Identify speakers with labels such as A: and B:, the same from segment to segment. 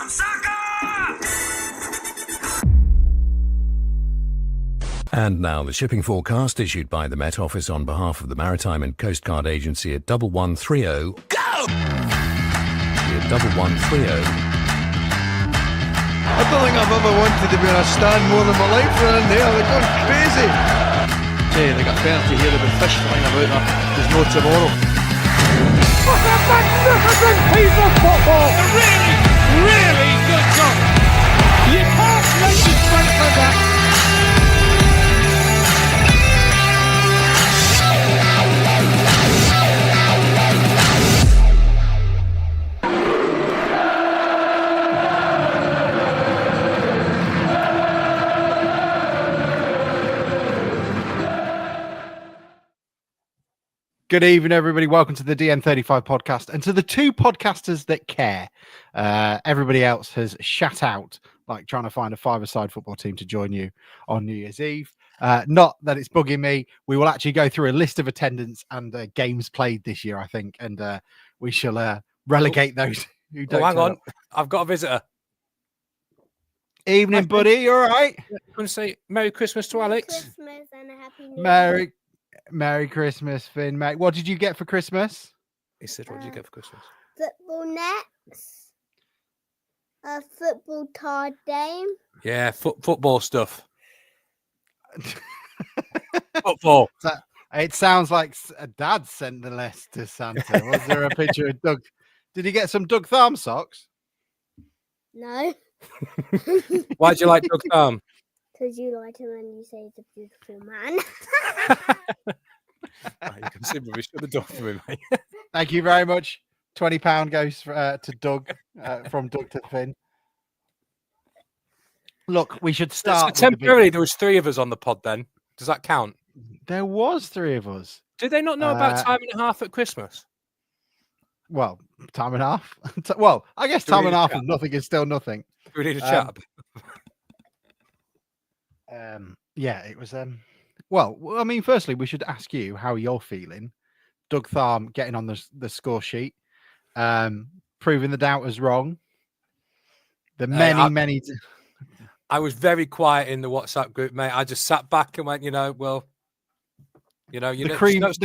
A: on soccer!
B: And now the shipping forecast issued by the Met Office on behalf of the Maritime and Coast Guard Agency at 1130. Go! At 1130.
C: I don't think I've ever wanted to be in a stand more than my life around there. They're going crazy. Hey, they got better to hear about fish flying about there. There's no tomorrow.
D: What a magnificent piece of football! A really, really good goal. You can't make it straight like that.
E: Good evening, everybody. Welcome to the DN35 podcast and to the two podcasters that care. Everybody else has shat out, like trying to find a five-a-side football team to join you on New Year's Eve. Not that it's bugging me. We will actually go through a list of attendance and games played this year, I think, and we shall relegate those who don't.
F: Hang on. I've got a visitor.
E: Evening, buddy. You all right?
F: I want to say Merry Christmas to Alex.
G: Christmas and a Happy New Year.
E: Merry Christmas, Finn, mate. What did you get for Christmas?
F: He said, what did you get for Christmas?
G: Football nets, a football card game.
F: Yeah, football stuff. Football.
E: It sounds like a dad sent the list to Santa. Was there a picture of Doug? Did he get some Doug Tharm socks?
G: No,
F: Why'd you like Doug Thumb?
G: because you like him and you say he's a beautiful man.
F: You can see we should have done for him, mate.
E: Thank you very much. £20 goes to Doug, from Doug to Finn. Look, we should start.
F: So temporarily, there was three of us on the pod then. Does that count?
E: There was three of us.
F: Did they not know about time and a half at Christmas?
E: Well, time and a half. Well, I guess
F: Do we
E: time
F: need
E: and a
F: a
E: half
F: chat?
E: and nothing is still nothing.
F: Do we need a chat?
E: Yeah, it was. Well, I mean, firstly, we should ask you how you're feeling. Doug Tharm getting on the score sheet, proving the doubters wrong. The many.
F: I was very quiet in the WhatsApp group, mate. I just sat back and went, the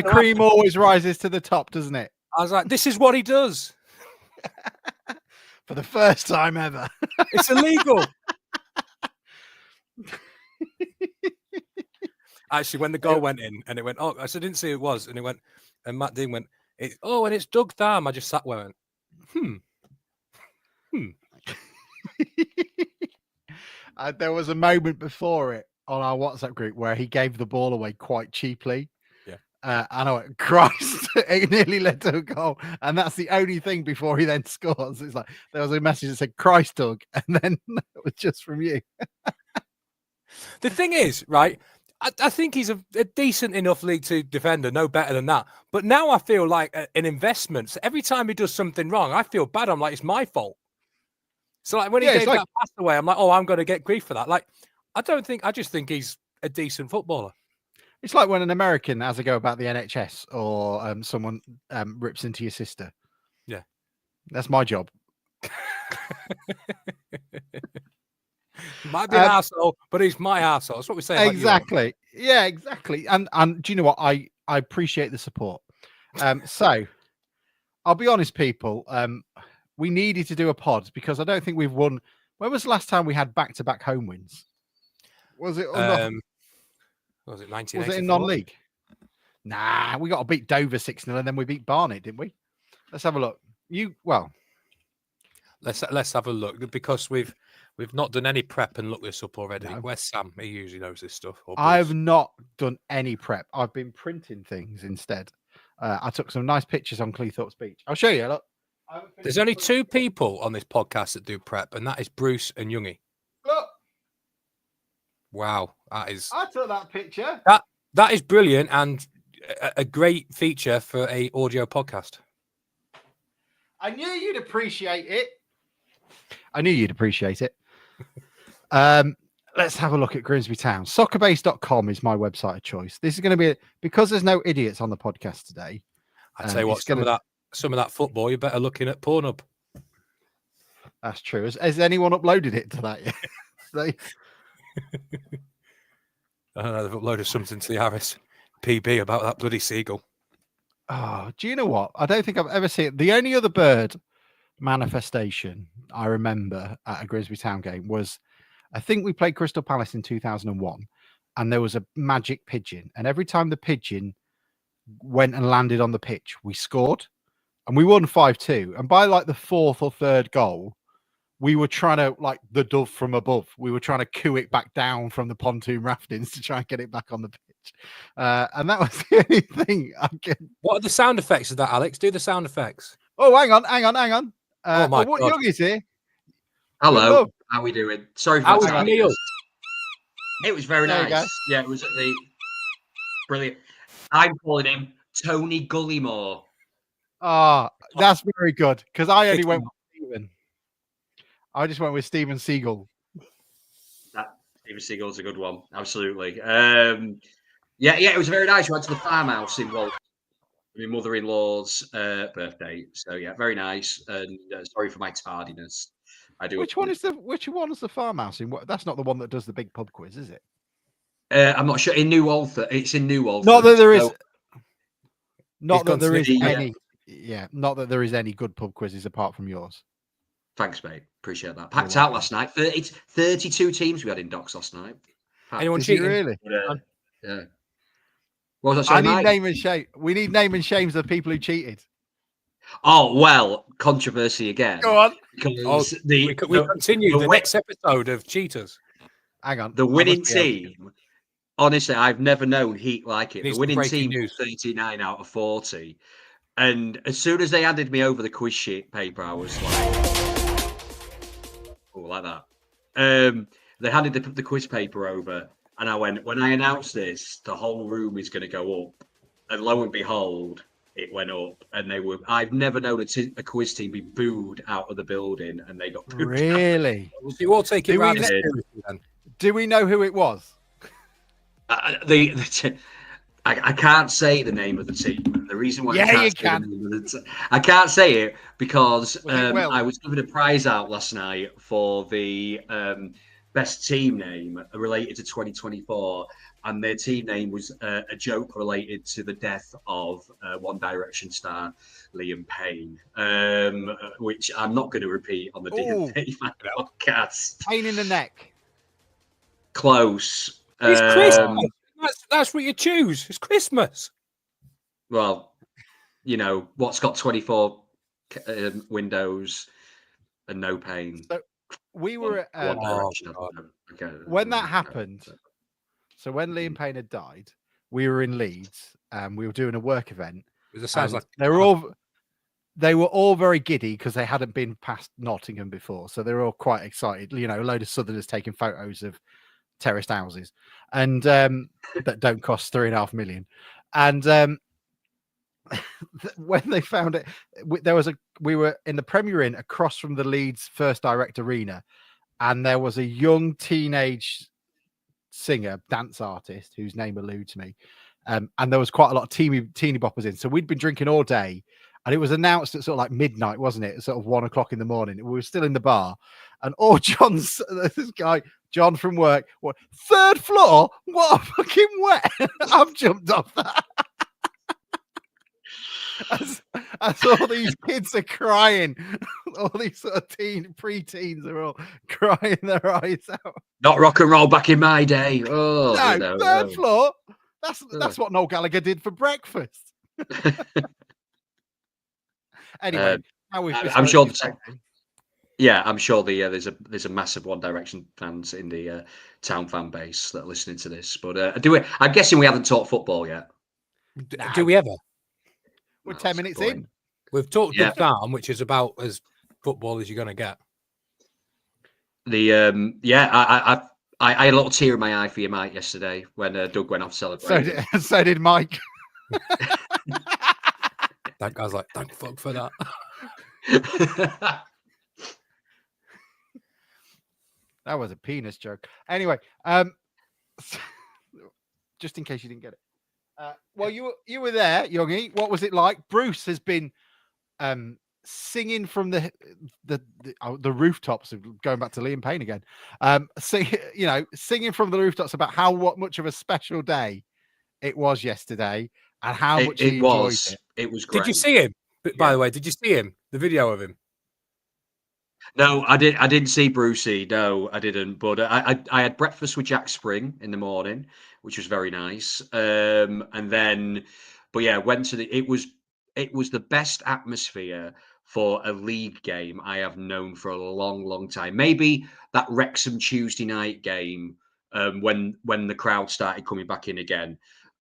E: cream always rises to the top, doesn't it?
F: I was like, this is what he does.
E: For the first time ever.
F: It's illegal. Actually, when the goal went in and it went, I didn't see who it was. And it went, and Matt Dean went, and it's Doug Tharm. I just sat there and went,
E: There was a moment before it on our WhatsApp group where he gave the ball away quite cheaply.
F: Yeah.
E: And I went, Christ, it nearly led to a goal. And that's the only thing before he then scores. It's like there was a message that said, Christ, Doug. And then it was just from you.
F: The thing is, right, I think he's a decent enough League Two defender, no better than that. But now I feel like an investment. So every time he does something wrong, I feel bad. I'm like, it's my fault. So like when he gave that pass away, I'm like, I'm going to get grief for that. Like, I just think he's a decent footballer.
E: It's like when an American has a go about the NHS or someone rips into your sister.
F: Yeah.
E: That's my job.
F: Might be an arsehole, but he's my arsehole. That's what we say.
E: Exactly. Yeah, exactly. And do you know what? I appreciate the support. So I'll be honest, people. We needed to do a pod because I don't think we've won. When was the last time we had back-to-back home wins? Was it?
F: Was it 1984?
E: Was it in non-league? Nah, we got to beat Dover 6-0 and then we beat Barnet, didn't we? Let's have a look.
F: Let's have a look because we've not done any prep and looked this up already.
E: No.
F: Where's Sam? He usually knows this stuff.
E: I've not done any prep. I've been printing things instead. I took some nice pictures on Cleethorpes Beach. I'll show you. Look.
F: There's only two people on this podcast that do prep, and that is Bruce and Youngie.
E: Look.
F: Wow, that is.
E: I took that picture.
F: That is brilliant and a great feature for a audio podcast.
E: I knew you'd appreciate it. Let's have a look at Grimsby Town. Soccerbase.com is my website of choice. This is going to be because there's no idiots on the podcast today.
F: I tell you what, some of that football, you're better looking at Pornhub.
E: That's true. Has anyone uploaded it to that yet?
F: I don't know, they've uploaded something to the Harris PB about that bloody seagull.
E: Oh, do you know what? I don't think I've ever seen it. The only other bird manifestation I remember at a Grimsby Town game was, I think we played Crystal Palace in 2001, and there was a magic pigeon. And every time the pigeon went and landed on the pitch, we scored, and we won 5-2. And by like the fourth or third goal, we were trying to, like the dove from above, we were trying to coo it back down from the pontoon raftings to try and get it back on the pitch. And that was the only thing I could.
F: What are the sound effects of that, Alex? Do the sound effects.
E: Oh, hang on.
F: Oh my
E: what
F: God.
E: Young is here?
A: Hello,
E: Hello.
A: how we doing? Sorry for
F: How
A: the
F: was
A: tardiness.
F: Neil?
A: It was very
E: There you go.
A: nice. Yeah, it was brilliant. I'm calling him Tony Gullymore.
E: Ah, that's very good, because I only went with Stephen. I just went with Stephen Seagull.
A: That Steven Seagal's a good one, absolutely. Yeah, it was very nice. We went to the farmhouse in Wal. My mother-in-law's birthday. So yeah, very nice. And sorry for my tardiness. I do.
E: Which one is the farmhouse in? That's not the one that does the big pub quiz, is it?
A: I'm not sure. In New Walford, it's in New Walford.
E: Not that there is.
A: So-
E: Not that there is
A: the,
E: any. Yeah, not that there is any good pub quizzes apart from yours.
A: Thanks, mate. Appreciate that. Packed out last night. 32 teams we had in Docks last night.
F: Anyone
E: Did you
F: cheating?
E: really?
A: Yeah. What was that?
E: I
A: Sorry,
E: need
A: Mike?
E: name and shame. We need name and shames of people who cheated.
A: Oh, well, controversy again.
E: Go on.
A: Because
F: We continue the next episode of Cheaters.
E: Hang on.
A: The
E: I
A: winning
E: must be able to-
A: team, honestly, I've never known heat like it.
F: Need
A: The
F: some
A: winning
F: breaking
A: team
F: news.
A: was 39 out of 40. And as soon as they handed me over the quiz sheet paper, I was like, oh, like that. They handed the quiz paper over, and I went, when I announce this, the whole room is going to go up. And lo and behold, it went up. And I've never known a quiz team be booed out of the building, and they got booed.
E: Really?
F: You all take it
E: Do we
F: rather
E: ne-
F: seriously then.
E: Do we know who it was?
A: I can't say the name of the team. The reason why
E: Yeah,
A: I can't
E: you
A: say
E: can.
A: the name of I can't say it because
E: Was it Will?
A: I was given a prize out last night for the best team name related to 2024, and their team name was a joke related to the death of One Direction star Liam Payne, which I'm not going to repeat on the DMT podcast.
E: Pain in the neck.
A: Close.
F: It's Christmas. That's what you choose. It's Christmas.
A: Well, you know, what's got 24 windows and no pain?
E: So we were at,
A: One Direction.
E: when that happened. So when Liam Payne had died, we were in Leeds and we were doing a work event.
F: It sounds like
E: they were all very giddy because they hadn't been past Nottingham before, so they were all quite excited. You know, a load of Southerners taking photos of terraced houses and that don't cost 3.5 million. And when they found it, we were in the Premier Inn across from the Leeds First Direct Arena, and there was a young teenage singer, dance artist whose name eludes me, and there was quite a lot of teeny boppers in. So we'd been drinking all day, and it was announced at sort of like midnight, wasn't it? Sort of 1 o'clock in the morning. We were still in the bar, and this guy John from work, what, 3rd floor? What a fucking wet! I've jumped off that. As all these kids are crying, all these sort of pre-teens are all crying their eyes out.
A: Not rock and roll back in my day. Oh,
E: No,
A: you know,
E: 3rd floor. That's what Noel Gallagher did for breakfast. Anyway,
A: I'm sure. Yeah, I'm sure there's a massive One Direction fans in the town fan base that are listening to this. But I'm guessing we haven't talked football yet.
F: Do we ever?
E: We're 10 minutes in.
F: We've talked Doug Down, which is about as football as you're going to get.
A: I had a little tear in my eye for you, Mike, yesterday when Doug went off celebrating.
E: So did Mike.
F: That guy's like, thank fuck for that.
E: That was a penis joke. Anyway, just in case you didn't get it. Well, you were there, Youngie. What was it like? Bruce has been singing from the rooftops, going back to Liam Payne again, singing from the rooftops about what much of a special day it was yesterday and how much he enjoyed it.
A: It was
F: Did
A: great.
F: you see him? By
A: Yeah.
F: the way, did you see him? The video of him?
A: No, I didn't see Brucey. No, I didn't. But I had breakfast with Jack Spring in the morning, which was very nice. And then, but yeah, went to it was the best atmosphere for a league game I have known for a long, long time. Maybe that Wrexham Tuesday night game, when the crowd started coming back in again.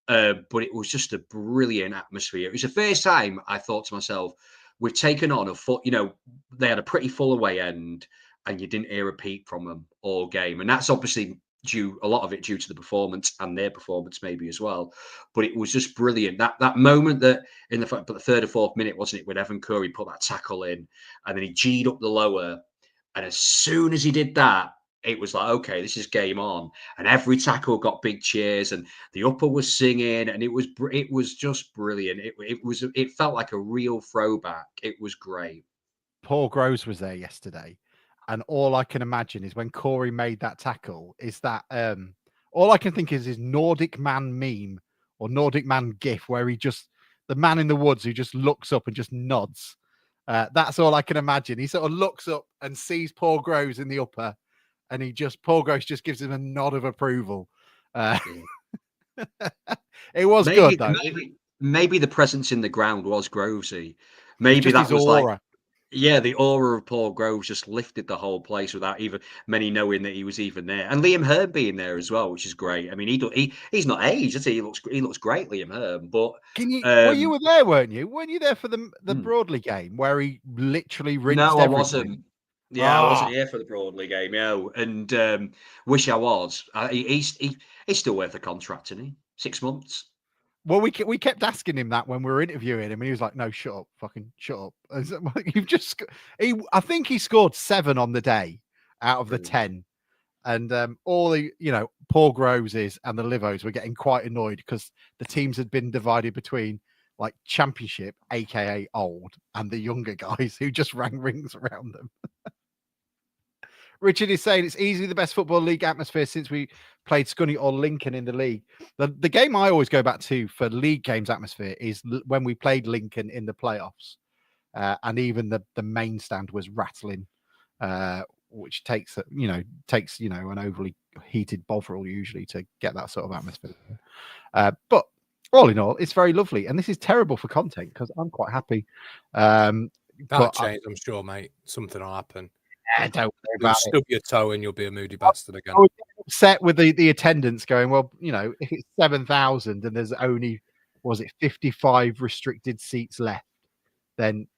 A: But it was just a brilliant atmosphere. It was the first time I thought to myself, we've taken on they had a pretty full away end and you didn't hear a peep from them all game. And that's obviously a lot of it due to the performance and their performance maybe as well. But it was just brilliant. That moment that in the third or fourth minute, wasn't it, when Evan Curry put that tackle in and then he G'd up the lower. And as soon as he did that, it was like, okay, this is game on. And every tackle got big cheers and the upper was singing and it was just brilliant. It felt like a real throwback. It was great.
E: Paul Groves was there yesterday. And all I can imagine is when Corey made that tackle is that all I can think is his Nordic man meme or Nordic man gif where the man in the woods who just looks up and just nods. That's all I can imagine. He sort of looks up and sees Paul Groves in the upper and Paul Groves just gives him a nod of approval. It was good though.
A: Maybe the presence in the ground was Grovesy. Maybe that was
E: aura.
A: like, yeah, the aura of Paul Groves just lifted the whole place without even many knowing that he was even there. And Liam Hearn being there as well, which is great. I mean, he's not aged, is he? He looks great, Liam Hearn. But
E: well, you were there, weren't you? Weren't you there for the Broadley game where he literally rinsed
A: No, I
E: everybody?
A: wasn't. Yeah, I wasn't here for the Broadley game. Yeah, and wish I was. He's still worth a contract, isn't he? 6 months.
E: Well, we kept asking him that when we were interviewing him, and he was like, "No, shut up, fucking shut up." You've just I think he scored 7 on the day out of the 10, and all the Paul Groveses and the Livos were getting quite annoyed because the teams had been divided between like Championship, aka old, and the younger guys who just rang rings around them. Richard is saying it's easily the best football league atmosphere since we played Scunny or Lincoln in the league. The game I always go back to for league games atmosphere is when we played Lincoln in the playoffs, and even the main stand was rattling, which takes an overly heated Bovril usually to get that sort of atmosphere. But all in all, it's very lovely, and this is terrible for content because I'm quite happy.
F: That'll change, I'm sure, mate. Something will happen.
E: Don't worry
F: You'll
E: about
F: stub your toe and you'll be a moody bastard again.
E: I was upset with the attendance going, well, if it's 7,000 and there's only, 55 restricted seats left, then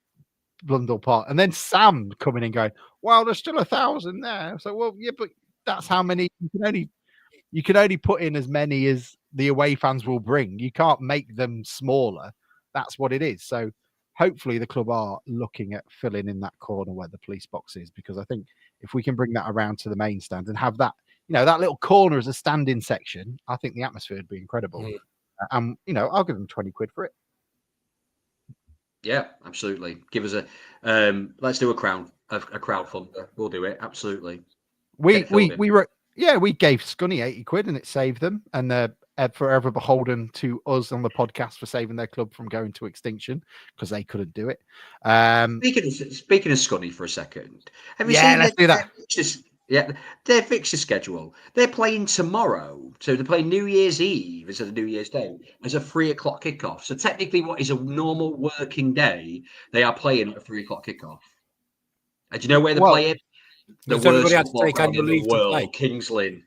E: Blundell Park. And then Sam coming in going, well, there's still 1,000 there. So, well, yeah, but that's how many you can only put in as many as the away fans will bring. You can't make them smaller. That's what it is. So hopefully the club are looking at filling in that corner where the police box is, because I think if we can bring that around to the main stand and have that, that little corner as a stand-in section, I think the atmosphere would be incredible. And, I'll give them 20 quid for it.
A: Yeah, absolutely. Give us let's do a crowdfunder. We'll do it. Absolutely.
E: We gave Scunny 80 quid and it saved them. And they're forever beholden to us on the podcast for saving their club from going to extinction because they couldn't do it.
A: Speaking of Scunny for a second, have you
E: seen let's do that.
A: Their fixture schedule. They're playing tomorrow, so they're playing New Year's Eve instead of New Year's Day as a 3:00 kickoff. So technically, what is a normal working day, they are playing at a 3:00 kickoff. And do you know where they're playing? The worst football ground in the world, Kings Lynn.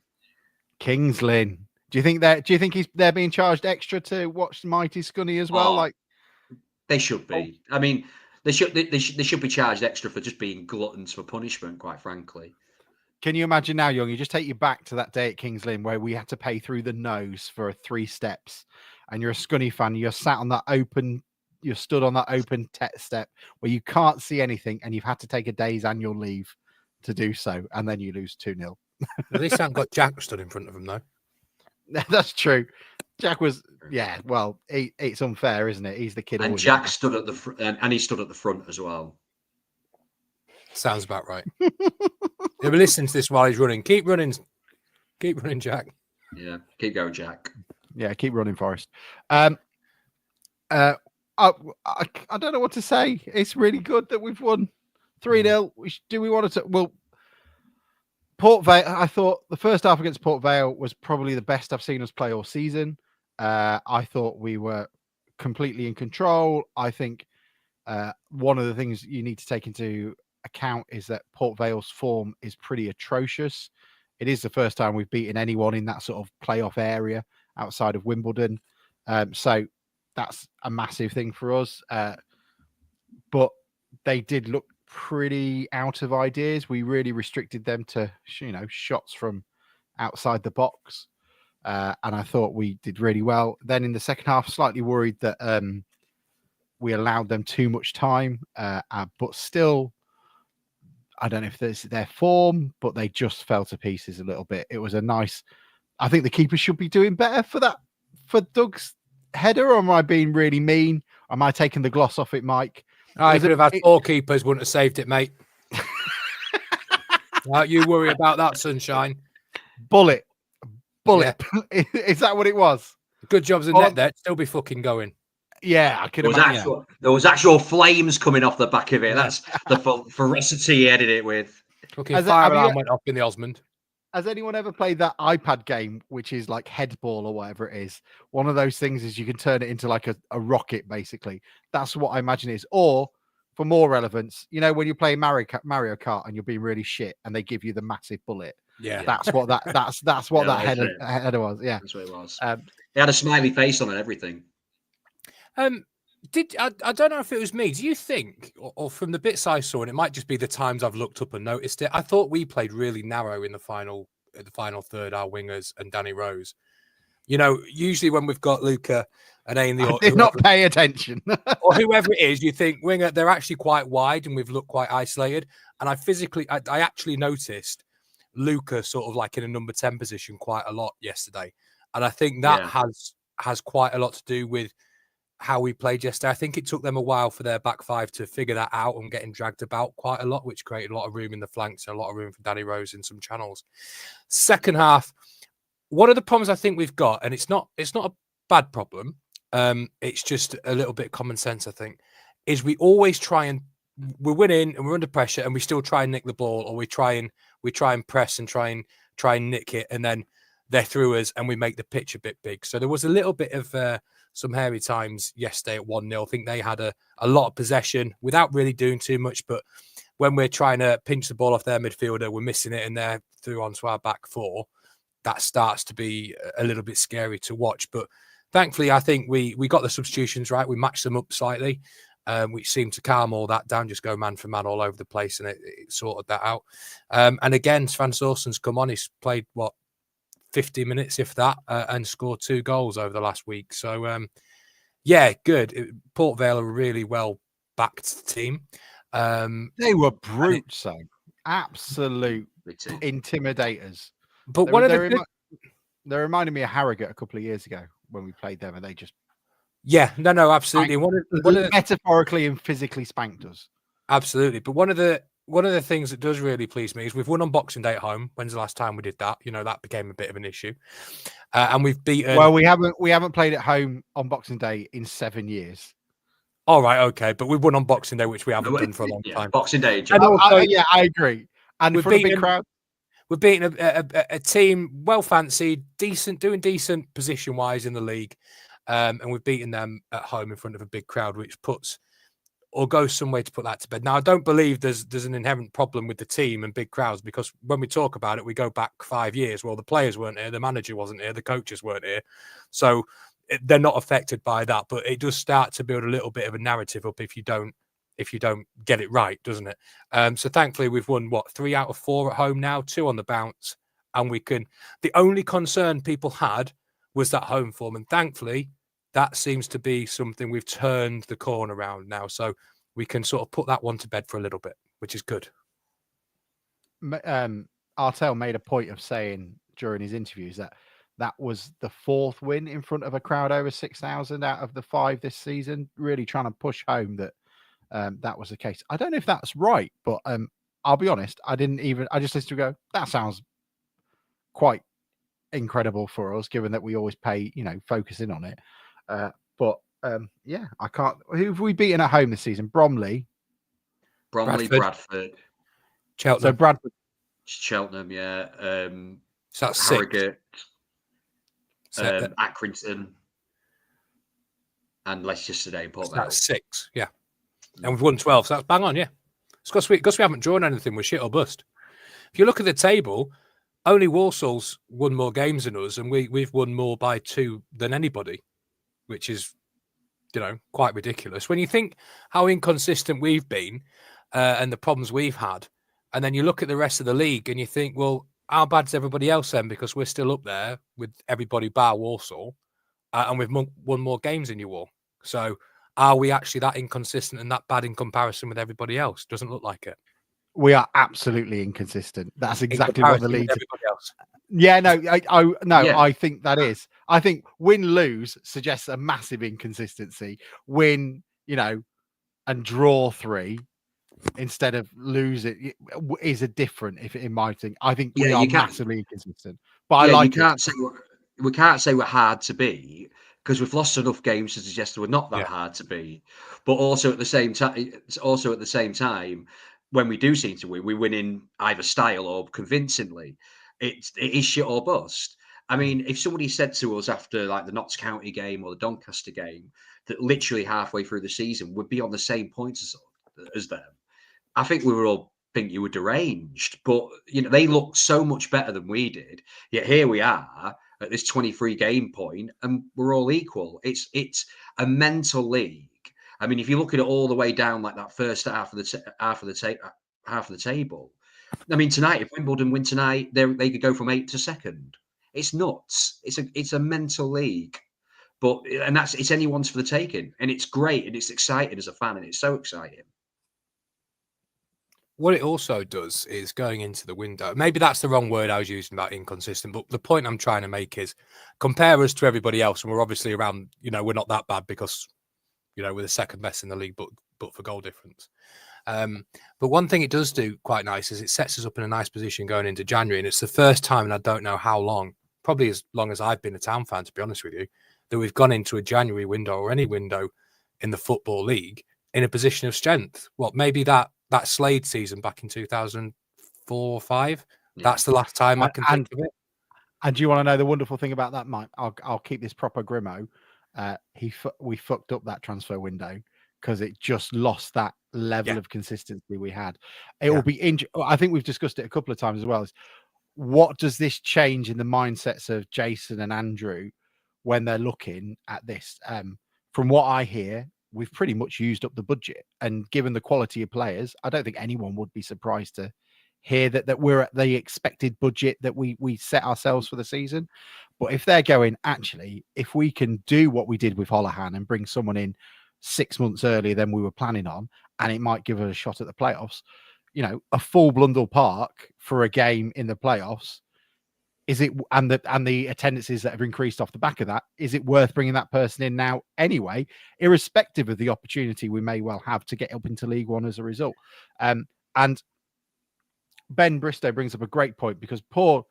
E: Kings Lynn. Do you think they're being charged extra to watch Mighty Scunny as well?
A: They should be. I mean, they should be charged extra for just being gluttons for punishment, quite frankly.
E: Can you imagine now, Young? You just take you back to that day at Kings Lynn where we had to pay through the nose for 3 steps, and you're a Scunny fan. You're sat on that open. You're stood on that open step where you can't see anything, and you've had to take a day's annual leave to do so, and then you lose 2-0.
F: At least I haven't got Jack stood in front of him, though.
E: That's true. Jack was, well, it's unfair, isn't it? He's the kid.
A: And Jack stood at the front, and he stood at the front as well.
F: Sounds about right. He'll be listening to this while he's running. Keep running, Jack.
A: Yeah, keep going, Jack.
E: Yeah, keep running, Forrest. I don't know what to say. It's really good that we've won 3-0. Do we want to? Well, Port Vale. I thought the first half against Port Vale was probably the best I've seen us play all season. I thought we were completely in control. I think one of the things you need to take into account is that Port Vale's form is pretty atrocious. It is the first time we've beaten anyone in that sort of playoff area outside of Wimbledon. So that's a massive thing for us. But they did look pretty out of ideas. We really restricted them to, shots from outside the box. And I thought we did really well. Then in the second half, slightly worried that we allowed them too much time. But still, I don't know if this is their form, but they just fell to pieces a little bit. It was I think the keeper should be doing better for Doug's header, or am I being really mean? Am I taking the gloss off it, Mike?
F: I could have had 4 keepers, wouldn't have saved it, mate. Don't you worry about that, sunshine.
E: Bullet.
F: Yeah.
E: Is that what it was?
F: Good jobs in net there. Still be fucking going.
E: Yeah, I could imagine.
A: There was actual flames coming off the back of it. That's the ferocity he headed it with.
F: Okay, fire alarm went off in the Osmond.
E: Has anyone ever played that iPad game, which is like headball or whatever it is? One of those things is you can turn it into like a rocket, basically. That's what I imagine it is. Or for more relevance, when you play Mario Kart and you're being really shit and they give you the massive bullet.
F: Yeah,
E: that's what that header was. Yeah,
A: that's what it was. They had a smiley face on and everything.
F: I don't know if it was me. Do you think, or from the bits I saw, and it might just be the times I've looked up and noticed it, I thought we played really narrow in the final third, our wingers and Danny Rose. Usually when we've got Luca and Ainley,
E: I did not pay attention,
F: or whoever it is, you think winger, they're actually quite wide and we've looked quite isolated. And I actually noticed Luca sort of like in a number 10 position quite a lot yesterday. And I think that has quite a lot to do with how we played yesterday. I think it took them a while for their back five to figure that out and getting dragged about quite a lot, which created a lot of room in the flanks and a lot of room for Danny Rose in some channels. Second half, one of the problems I think we've got, and it's not a bad problem, it's just a little bit common sense, I think, is we always we're winning and we're under pressure and we still try and nick the ball, or we try and press and try and nick it, and then they're through us and we make the pitch a bit big. So there was a little bit of some hairy times yesterday at 1-0. I think they had a lot of possession without really doing too much, but when we're trying to pinch the ball off their midfielder, we're missing it and they're through onto our back four. That starts to be a little bit scary to watch. But thankfully, I think we got the substitutions right. We matched them up slightly, which seemed to calm all that down, just go man for man all over the place, and it sorted that out. And again, Svan Sorsen's come on. He's played, 50 minutes, if that, and scored 2 goals over the last week. So, good. Port Vale are a really well-backed team.
E: They were brutes, so absolute intimidators.
F: But
E: they reminded me of Harrogate a couple of years ago when we played them, and they just
F: absolutely.
E: Metaphorically and physically spanked us.
F: Absolutely. But one of the things that does really please me is we've won on Boxing Day at home. When's the last time we did that? That became a bit of an issue. And we've beaten.
E: Well, we haven't played at home on Boxing Day in 7 years.
F: All right, okay, but we've won on Boxing Day, which we haven't done for a long time.
A: Boxing Day,
F: and also,
E: I agree. And for a big crowd,
F: we're beating a team well fancied, doing decent position wise in the league, and we've beaten them at home in front of a big crowd, which goes some way to put that to bed. Now, I don't believe there's an inherent problem with the team and big crowds, because when we talk about it, we go back 5 years. Well, the players weren't here, the manager wasn't here, the coaches weren't here, so they're not affected by that. But it does start to build a little bit of a narrative up if you don't get it right, doesn't it? So thankfully, we've won 3 out of 4 at home now, 2 on the bounce, and we can. The only concern people had was that home form, and thankfully, that seems to be something we've turned the corner around now. So we can sort of put that one to bed for a little bit, which is good.
E: Artell made a point of saying during his interviews that was the 4th win in front of a crowd over 6,000 out of the 5 this season, really trying to push home that that was the case. I don't know if that's right, but I'll be honest, I just listened to go, that sounds quite incredible for us, given that we always pay, focus in on it. But yeah, I can't. Who have we beaten at home this season? Bromley,
A: Bradford,
F: Cheltenham.
E: So Bradford,
A: Cheltenham, yeah.
F: So that's 6.
A: Harrogate,
F: So
A: Accrington, and Leicester today.
F: that's 6, yeah. And we've won 12, so that's bang on, yeah. It's because we haven't drawn anything. We're shit or bust. If you look at the table, only Walsall's won more games than us, and we've won more by 2 than anybody, which is, quite ridiculous. When you think how inconsistent we've been and the problems we've had, and then you look at the rest of the league and you think, well, how bad's everybody else then? Because we're still up there with everybody bar Walsall, and we've won more games than you all. So are we actually that inconsistent and that bad in comparison with everybody else? Doesn't look like it.
E: We are absolutely inconsistent. That's exactly what the league.
F: Everybody else.
E: Yeah, no,
A: Yeah.
E: I think that is. I think win-lose suggests a massive inconsistency. Win, and draw 3 instead of lose it is a different. If in my thing, I think we are massively inconsistent. But I like
A: we can't say we're hard to beat because we've lost enough games to suggest we're not that hard to beat. But also at the same time, when we do seem to win, we win in either style or convincingly. It is shit or bust. I mean, if somebody said to us after like the Notts County game or the Doncaster game that literally halfway through the season would be on the same points as them, I think we would all think you were deranged. But they looked so much better than we did. Yet here we are at this 23 game point, and we're all equal. It's a mental league. I mean, if you look at it all the way down, like that first half of the table. I mean, tonight, if Wimbledon win tonight, they could go from 8th to 2nd. It's nuts. It's a mental league, and it's anyone's for the taking, and it's great and it's exciting as a fan, and it's so exciting.
F: What it also does is going into the window. Maybe that's the wrong word I was using about inconsistent, but the point I'm trying to make is compare us to everybody else, and we're obviously around. We're not that bad because we're the second best in the league, but for goal difference. But one thing it does do quite nice is it sets us up in a nice position going into January. And it's the first time, and I don't know how long, probably as long as I've been a Town fan, to be honest with you, that we've gone into a January window or any window in the Football League in a position of strength. Maybe that Slade season back in 2004 or 5, that's the last time I can think of it.
E: And do you want to know the wonderful thing about that, Mike? I'll keep this proper grimo. We fucked up that transfer window because it just lost that level of consistency we had. It will be I think we've discussed it a couple of times as well. Is what does this change in the mindsets of Jason and Andrew when they're looking at this? From what I hear, we've pretty much used up the budget, and given the quality of players, I don't think anyone would be surprised to hear that we're at the expected budget that we set ourselves for the season. But if they're going, actually, if we can do what we did with Holohan and bring someone in 6 months earlier than we were planning on, and it might give us a shot at the playoffs, a full Blundell Park for a game in the playoffs, is it, and the attendances that have increased off the back of that, is it worth bringing that person in now anyway, irrespective of the opportunity we may well have to get up into League One as a result? And Ben Bristow brings up a great point, because poor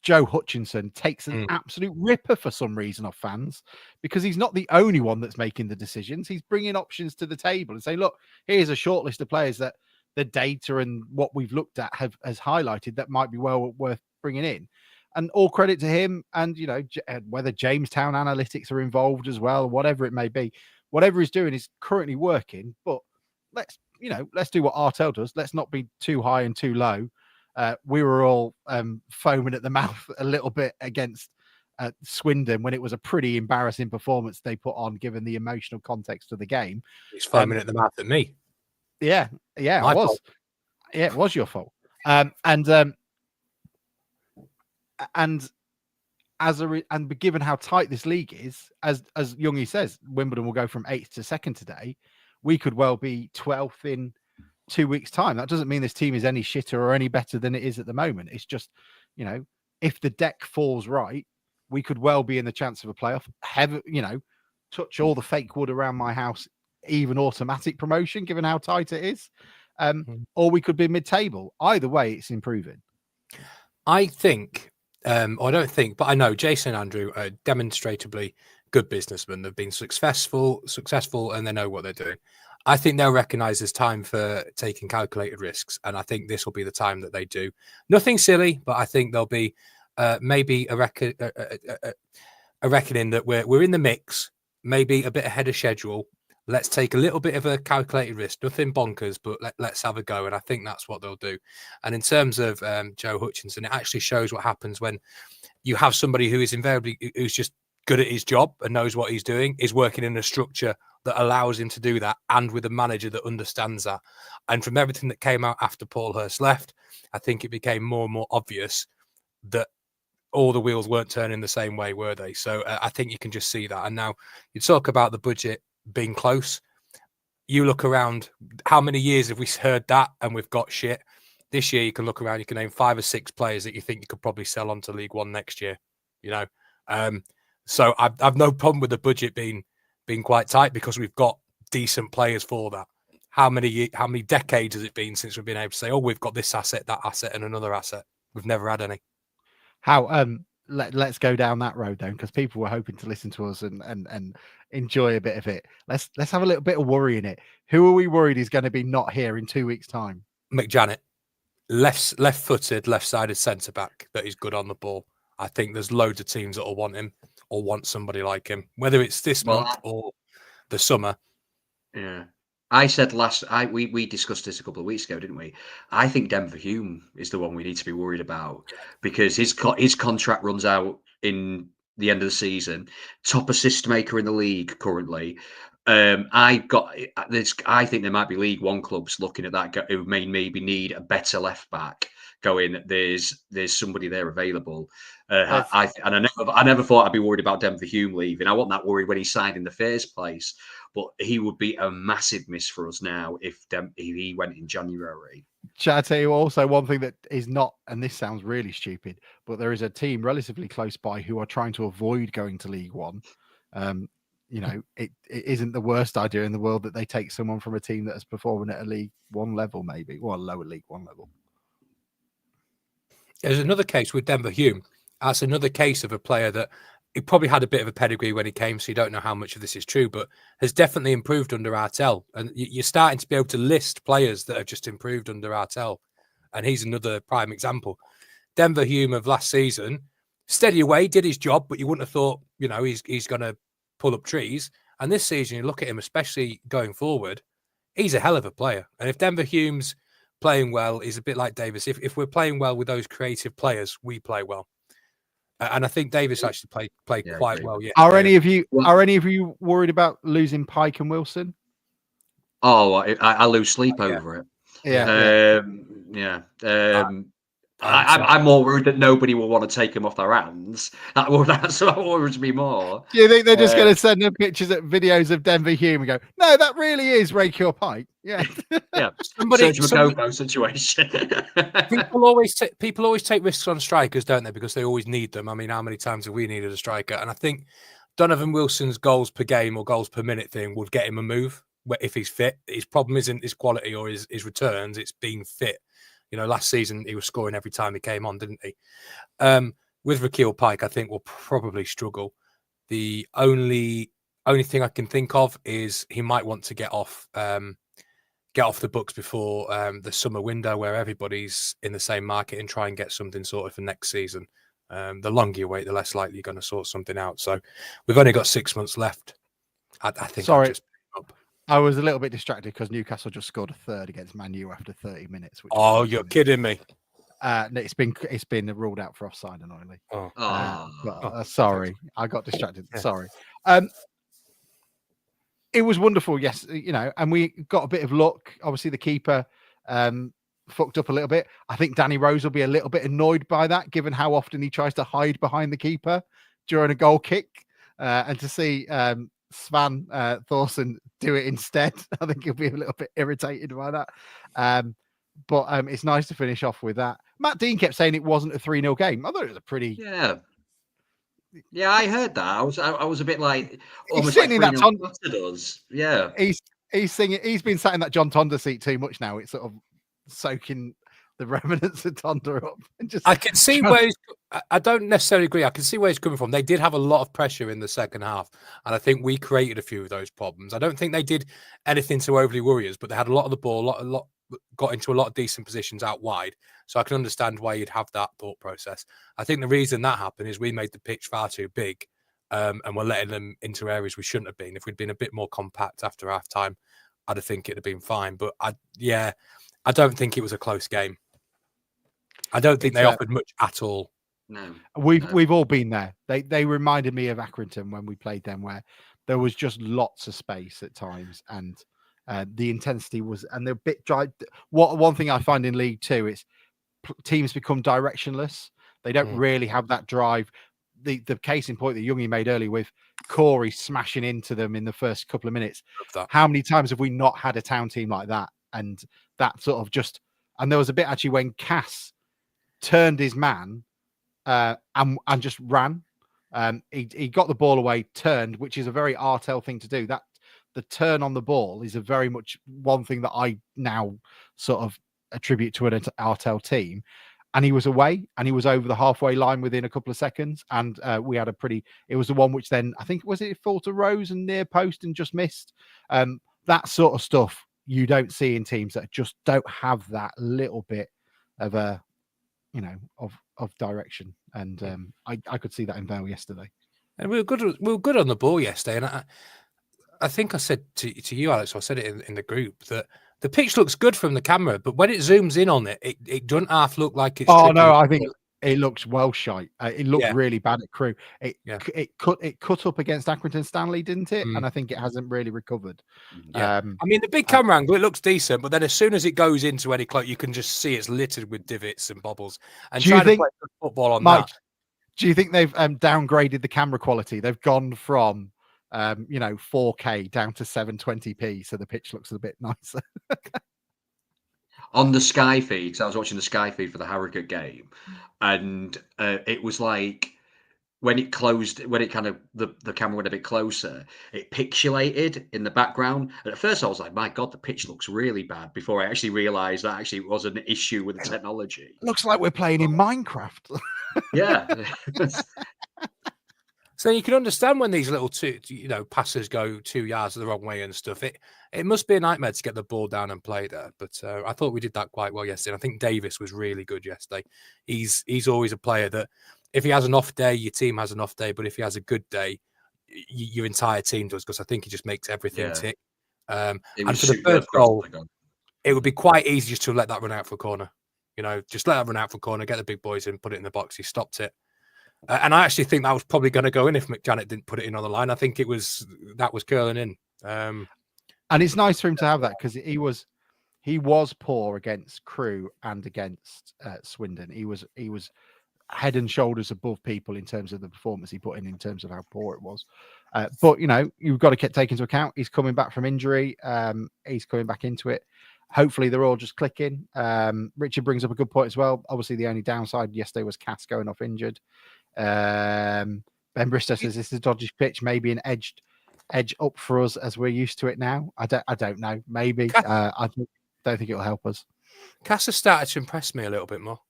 E: Joe Hutchinson takes an absolute ripper for some reason off fans, because he's not the only one that's making the decisions. He's bringing options to the table and saying, look, here's a short list of players that the data and what we've looked at has highlighted that might be well worth bringing in. And all credit to him. And, whether Jamestown analytics are involved as well, whatever it may be, whatever he's doing is currently working. But let's do what Artell does. Let's not be too high and too low. We were all foaming at the mouth a little bit against Swindon when it was a pretty embarrassing performance they put on, given the emotional context of the game.
F: He's foaming at the mouth at me.
E: Yeah, it was. Fault. Yeah, it was your fault. And given how tight this league is, as Youngie says, Wimbledon will go from 8th to 2nd today. We could well be 12th in 2 weeks' time. That doesn't mean this team is any shitter or any better than it is at the moment. It's just, if the deck falls right, we could well be in the chance of a playoff. Touch all the fake wood around my house, even automatic promotion, given how tight it is. or we could be mid-table. Either way, it's improving.
F: I think, or I don't think, but I know Jason and Andrew are demonstrably good businessmen. They've been successful, and they know what they're doing. I think they'll recognise there's time for taking calculated risks, and I think this will be the time that they do. Nothing silly, but I think there'll be maybe a reckoning that we're in the mix, maybe a bit ahead of schedule. Let's take a little bit of a calculated risk, nothing bonkers, but let's have a go. And I think that's what they'll do. And in terms of Joe Hutchinson, it actually shows what happens when you have somebody who is invariably, who's just good at his job and knows what he's doing, is working in a structure that allows him to do that, and with a manager that understands that. And from everything that came out after Paul Hurst left, I think it became more and more obvious that all the wheels weren't turning the same way, were they? So I think you can just see that. And now you talk about the budget being close. You look around, how many years have we heard that and we've got shit? This year you can look around, you can name 5 or 6 players that you think you could probably sell onto League One next year, you know. So I've no problem with the budget being quite tight, because we've got decent players for that. How many decades has it been since we've been able to say, oh, we've got this asset, that asset, and another asset? We've never had any.
E: How let's go down that road then, because people were hoping to listen to us and enjoy a bit of it. Let's have a little bit of worry in it. Who are we worried is going to be not here in 2 weeks' time?
F: McJanet, left-footed, left-sided centre back that is good on the ball. I think there's loads of teams that will want him or want somebody like him, whether it's this month or the summer.
A: Yeah. I said we discussed this a couple of weeks ago, didn't we? I think Denver Hume is the one we need to be worried about, because his contract runs out in the end of the season. Top assist maker in the league currently. I think there might be League One clubs looking at that who may maybe need a better left back. Going, there's somebody there available. I never thought I'd be worried about Denver Hume leaving. I wasn't that worried when he signed in the first place, but he would be a massive miss for us now if he went in January.
E: Shall I tell you also one thing that is not, and this sounds really stupid, but there is a team relatively close by who are trying to avoid going to League One. You know, it isn't the worst idea in the world that they take someone from a team that is performing at a League One level, maybe, or a lower League One level.
F: There's another case with Denver Hume. That's another case of a player that he probably had a bit of a pedigree when he came, so you don't know how much of this is true, but has definitely improved under Artell. And you're starting to be able to list players that have just improved under Artell. And he's another prime example. Denver Hume of last season, steady away, did his job, but you wouldn't have thought, you know, he's going to pull up trees. And this season, you look at him, especially going forward, he's a hell of a player. And if Denver Hume's playing well, is a bit like Davis. If we're playing well with those creative players, we play well. And I think Davis actually played quite well. Yeah.
E: Are any of you worried about losing Pike and Wilson?
A: Oh, I lose sleep over it.
E: Yeah.
A: I'm more worried that nobody will want to take him off their hands. That's what worries me more.
E: Do you think they're just going to send them pictures of videos of Denver Hume and go, no, that really is Ray Cure Pike? Yeah.
A: Yeah. Serge Magogo situation.
F: people always take risks on strikers, don't they? Because they always need them. I mean, how many times have we needed a striker? And I think Donovan Wilson's goals per game or goals per minute thing would get him a move if he's fit. His problem isn't his quality or his returns, it's being fit. You know, last season he was scoring every time he came on, didn't he? With Rakeal Pike, I think we'll probably struggle. The only thing I can think of is he might want to get off the books before the summer window, where everybody's in the same market, and try and get something sorted for next season. The longer you wait, the less likely you're going to sort something out. So we've only got 6 months left. I think.
E: Sorry. I was a little bit distracted because Newcastle just scored a third against Man U after 30 minutes.
F: You're kidding me.
E: It's been ruled out for offside, annoyingly. Sorry, I got distracted.
F: Yeah.
E: Sorry. It was wonderful, yes, you know, and we got a bit of luck. Obviously, the keeper fucked up a little bit. I think Danny Rose will be a little bit annoyed by that, given how often he tries to hide behind the keeper during a goal kick, and to see Svan Thorson do it instead, I think he'll be a little bit irritated by that. But it's nice to finish off with that. Matt Dean kept saying it wasn't a 3-0 game. I thought it was a pretty...
A: Yeah, I heard that. I was a bit like...
E: He's sitting in that...
A: Yeah.
E: He's singing. He's been sat in that John Tonda seat too much now. It's sort of soaking the remnants of Tonda up. And just
F: I can see where I don't necessarily agree. I can see where he's coming from. They did have a lot of pressure in the second half, and I think we created a few of those problems. I don't think they did anything to overly worry us, but they had a lot of the ball, a lot got into a lot of decent positions out wide. So I can understand why you'd have that thought process. I think the reason that happened is we made the pitch far too big, and we're letting them into areas we shouldn't have been. If we'd been a bit more compact after half time, I'd think it'd have been fine. But I don't think it was a close game. I don't think they offered much at all.
A: No,
E: we've all been there. They reminded me of Accrington when we played them, where there was just lots of space at times, and the intensity was, and they're a bit dry. One thing I find in League Two is teams become directionless. They don't really have that drive. The case in point that Youngie made earlier with Corey smashing into them in the first couple of minutes. How many times have we not had a town team like that? And that sort of just, and there was a bit actually when Cass turned his man and just ran. He got the ball away, turned, which is a very Artel thing to do. That the turn on the ball is a very much one thing that I now sort of attribute to an Artel team. And he was away, and he was over the halfway line within a couple of seconds. And we had it was the one which then, I think, was it fall to Rose and near post and just missed. That sort of stuff you don't see in teams that just don't have that little bit of a, of direction. And I could see that in Vale yesterday.
F: And we were good on the ball yesterday. And I think I said to you, Alex, or I said it in the group, that the pitch looks good from the camera, but when it zooms in on it, it doesn't half look like it's.
E: Oh no, I think it looks well shite. It looked really bad at Crewe. It cut up against Accrington Stanley, didn't it? And I think it hasn't really recovered.
F: Yeah. I mean, the big camera angle, it looks decent, but then as soon as it goes into any close, you can just see it's littered with divots and bobbles. And
E: do you think
F: football on
E: Mike,
F: that?
E: Do you think they've downgraded the camera quality? They've gone from 4K down to 720p, so the pitch looks a bit nicer.
A: On the Sky feed, because I was watching the Sky feed for the Harrogate game, and it was like when it closed, when it kind of the camera went a bit closer, it pixelated in the background. And at first, I was like, "My God, the pitch looks really bad." Before I actually realised that actually it was an issue with the technology.
E: Looks like we're playing in Minecraft.
A: Yeah.
F: So you can understand when these little passes go 2 yards the wrong way and stuff. It must be a nightmare to get the ball down and play there. But I thought we did that quite well yesterday. I think Davis was really good yesterday. He's always a player that if he has an off day, your team has an off day. But if he has a good day, your entire team does, because I think he just makes everything tick. And for the first goal, it would be quite easy just to let that run out for a corner. Just let that run out for a corner, get the big boys in, put it in the box. He stopped it. And I actually think that was probably going to go in if McJanet didn't put it in on the line. I think that was curling in.
E: And it's nice for him to have that, because he was poor against Crewe and against Swindon. He was head and shoulders above people in terms of the performance he put in terms of how poor it was. But you've got to take into account he's coming back from injury. He's coming back into it. Hopefully they're all just clicking. Richard brings up a good point as well. Obviously, the only downside yesterday was Cass going off injured. Ben Bristow says this is a dodgy pitch, maybe an edge up for us as we're used to it now. I don't know. Maybe. I don't think it'll help us.
F: Cass has started to impress me a little bit more.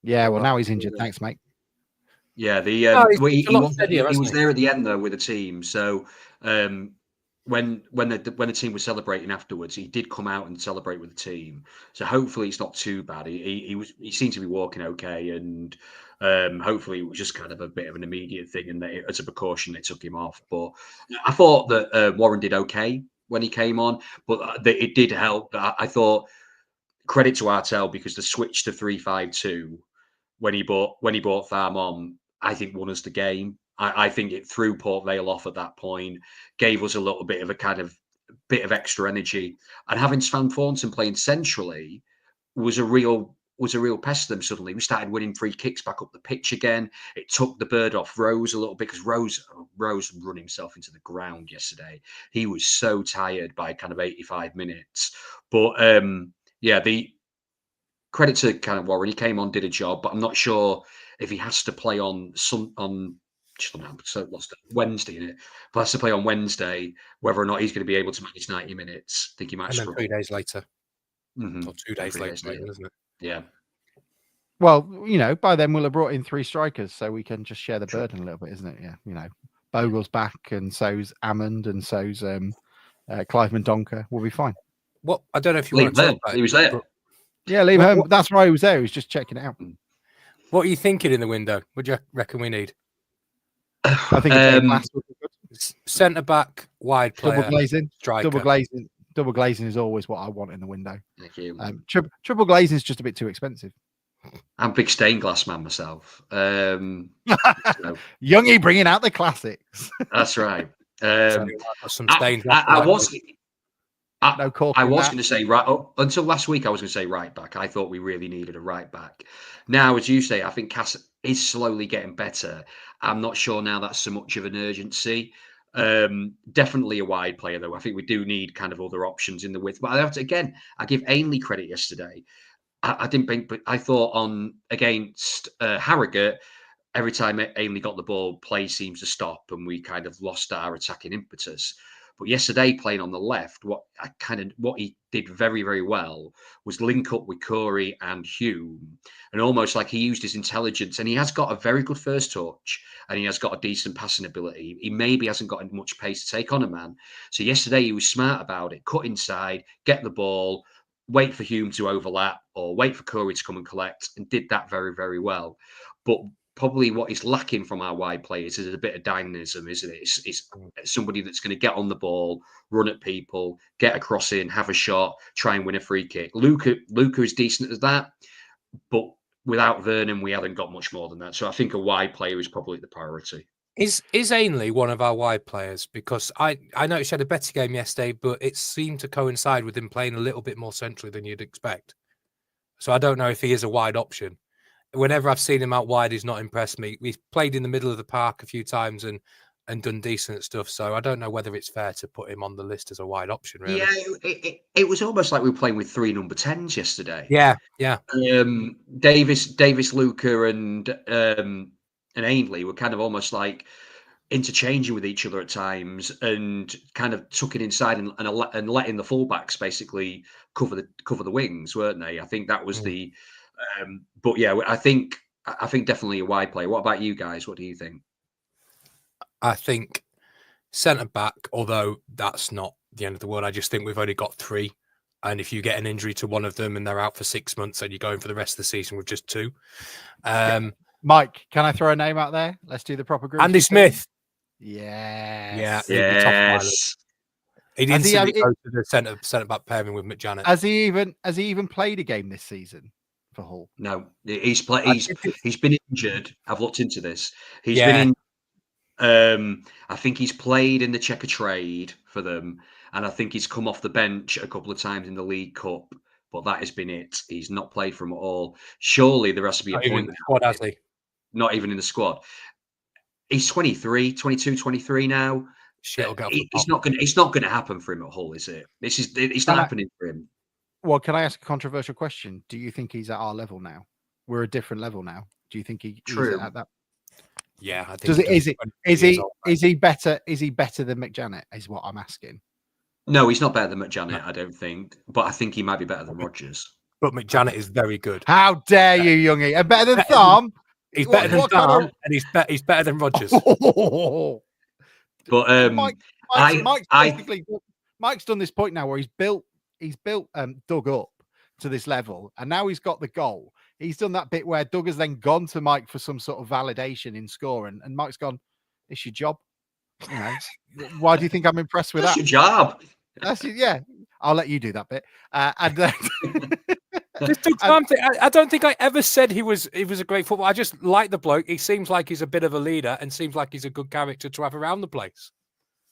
E: Yeah, well, now he's injured. Thanks, mate.
A: Yeah, he was there at the end though with the team. So when the team was celebrating afterwards, he did come out and celebrate with the team. So hopefully it's not too bad. He seemed to be walking okay, and hopefully it was just kind of a bit of an immediate thing, and as a precaution they took him off. But I thought that Warren did okay when he came on, but it did help. I thought credit to Artel, because the switch to 3-5-2 when he brought Farm on, I think won us the game. I think it threw Port Vale off at that point, gave us a little bit of a bit of extra energy, and having Svan Thornton playing centrally was a real pest to them. Suddenly we started winning free kicks back up the pitch again. It took the bird off Rose a little bit, because Rose run himself into the ground yesterday. He was so tired by kind of 85 minutes. But the credit to kind of Warren. He came on, did a job, but I'm not sure if he has to play on just so lost Wednesday in it. But has to play on Wednesday. Whether or not he's going to be able to manage 90 minutes, I think he might
F: And then
A: struggle.
F: 3 days later,
A: Mhm.
F: or 2 days
A: 3
F: later,
A: days later.
F: isn't it?
A: Yeah.
E: Well, by then we'll have brought in 3 strikers, so we can just share the burden a little bit, isn't it? Yeah, Bogle's back, and so's Hammond, and so's Clive Mendonca. We'll be fine.
F: Well, I don't know if you
A: Liam
F: want to talk
A: there.
F: about
A: He was
F: it,
A: there.
F: but
E: Yeah, Liam Home. That's why he was there. He was just checking it out.
F: what are you thinking in the window? What do you reckon we need?
E: I think a glass would be good.
F: Centre back, wide player,
E: Double glazing.
F: striker.
E: Double glazing is always what I want in the window.
A: Thank you.
E: Triple glazing is just a bit too expensive.
A: I'm a big stained glass man myself. So,
E: Youngie bringing out the classics.
A: that's right.
F: Some stains.
A: I was
E: No
A: going to say until last week. I was going to say right back. I thought we really needed a right back. Now, as you say, I think Cass is slowly getting better. I'm not sure now that's so much of an urgency. Definitely a wide player though. I think we do need kind of other options in the width. But I give Ainley credit yesterday. I didn't think, but I thought against Harrogate, every time Ainley got the ball, play seems to stop, and we kind of lost our attacking impetus. But yesterday, playing on the left, what he did very, very well was link up with Corey and Hume, and almost like he used his intelligence. And he has got a very good first touch, and he has got a decent passing ability. He maybe hasn't got much pace to take on a man. So yesterday, he was smart about it. Cut inside, get the ball, wait for Hume to overlap, or wait for Corey to come and collect, and did that very, very well. But probably what is lacking from our wide players is a bit of dynamism, isn't it? It's somebody that's going to get on the ball, run at people, get a cross in, have a shot, try and win a free kick. Luca is decent at that, but without Vernon, we haven't got much more than that. So I think a wide player is probably the priority.
F: Is Ainley one of our wide players? Because I noticed he had a better game yesterday, but it seemed to coincide with him playing a little bit more centrally than you'd expect. So I don't know if he is a wide option. Whenever I've seen him out wide, he's not impressed me. He's played in the middle of the park a few times and done decent stuff. So I don't know whether it's fair to put him on the list as a wide option, really.
A: Yeah, it was almost like we were playing with 3 number 10s yesterday.
F: Yeah.
A: Davis, Luca, and Ainley were kind of almost like interchanging with each other at times, and kind of tucking inside and letting the fullbacks basically cover the wings, weren't they? I think that was the. But yeah, I think definitely a wide player. What about you guys? What do you think?
F: I think centre back, although that's not the end of the world. I just think we've only got 3. And if you get an injury to one of them and they're out for 6 months, and you're going for the rest of the season with just 2.
E: Mike, can I throw a name out there? Let's do the proper Grimsby.
F: Andy Smith.
E: Yes.
F: Yes. He didn't go to the centre back pairing with McJanet.
E: Has he even played a game this season for Hull?
A: No, he's been injured. I've looked into this. He's been in. I think he's played in the Checker Trade for them, and I think he's come off the bench a couple of times in the League Cup. But that has been it. He's not played for them at all. Surely there has to be a point.
F: In the squad, has he?
A: Not even in the squad. He's 23, 22, 23 now. It's not going to happen for him at Hull, is it? It's not happening for him.
E: Well, can I ask a controversial question? Do you think he's at our level now? We're a different level now. Do you think he's at that?
F: Yeah, I think.
E: Is he better? Is he better than McJanet? Is what I'm asking.
A: No, he's not better than McJanet, I don't think. But I think he might be better than Rodgers.
F: But McJanet is very good.
E: How dare you, Youngie? And better than Thom?
F: He's better than Thom, and he's better than Rodgers.
A: But
E: Mike's done this point now where he's built Doug up to this level, and now he's got the goal. He's done that bit where Doug has then gone to Mike for some sort of validation in scoring, and Mike's gone, "It's your job." Why do you think I'm impressed with that?
A: That's your job.
E: Yeah. I'll let you do that bit. I
F: don't think I ever said he was a great footballer. I just like the bloke. He seems like he's a bit of a leader and seems like he's a good character to have around the place.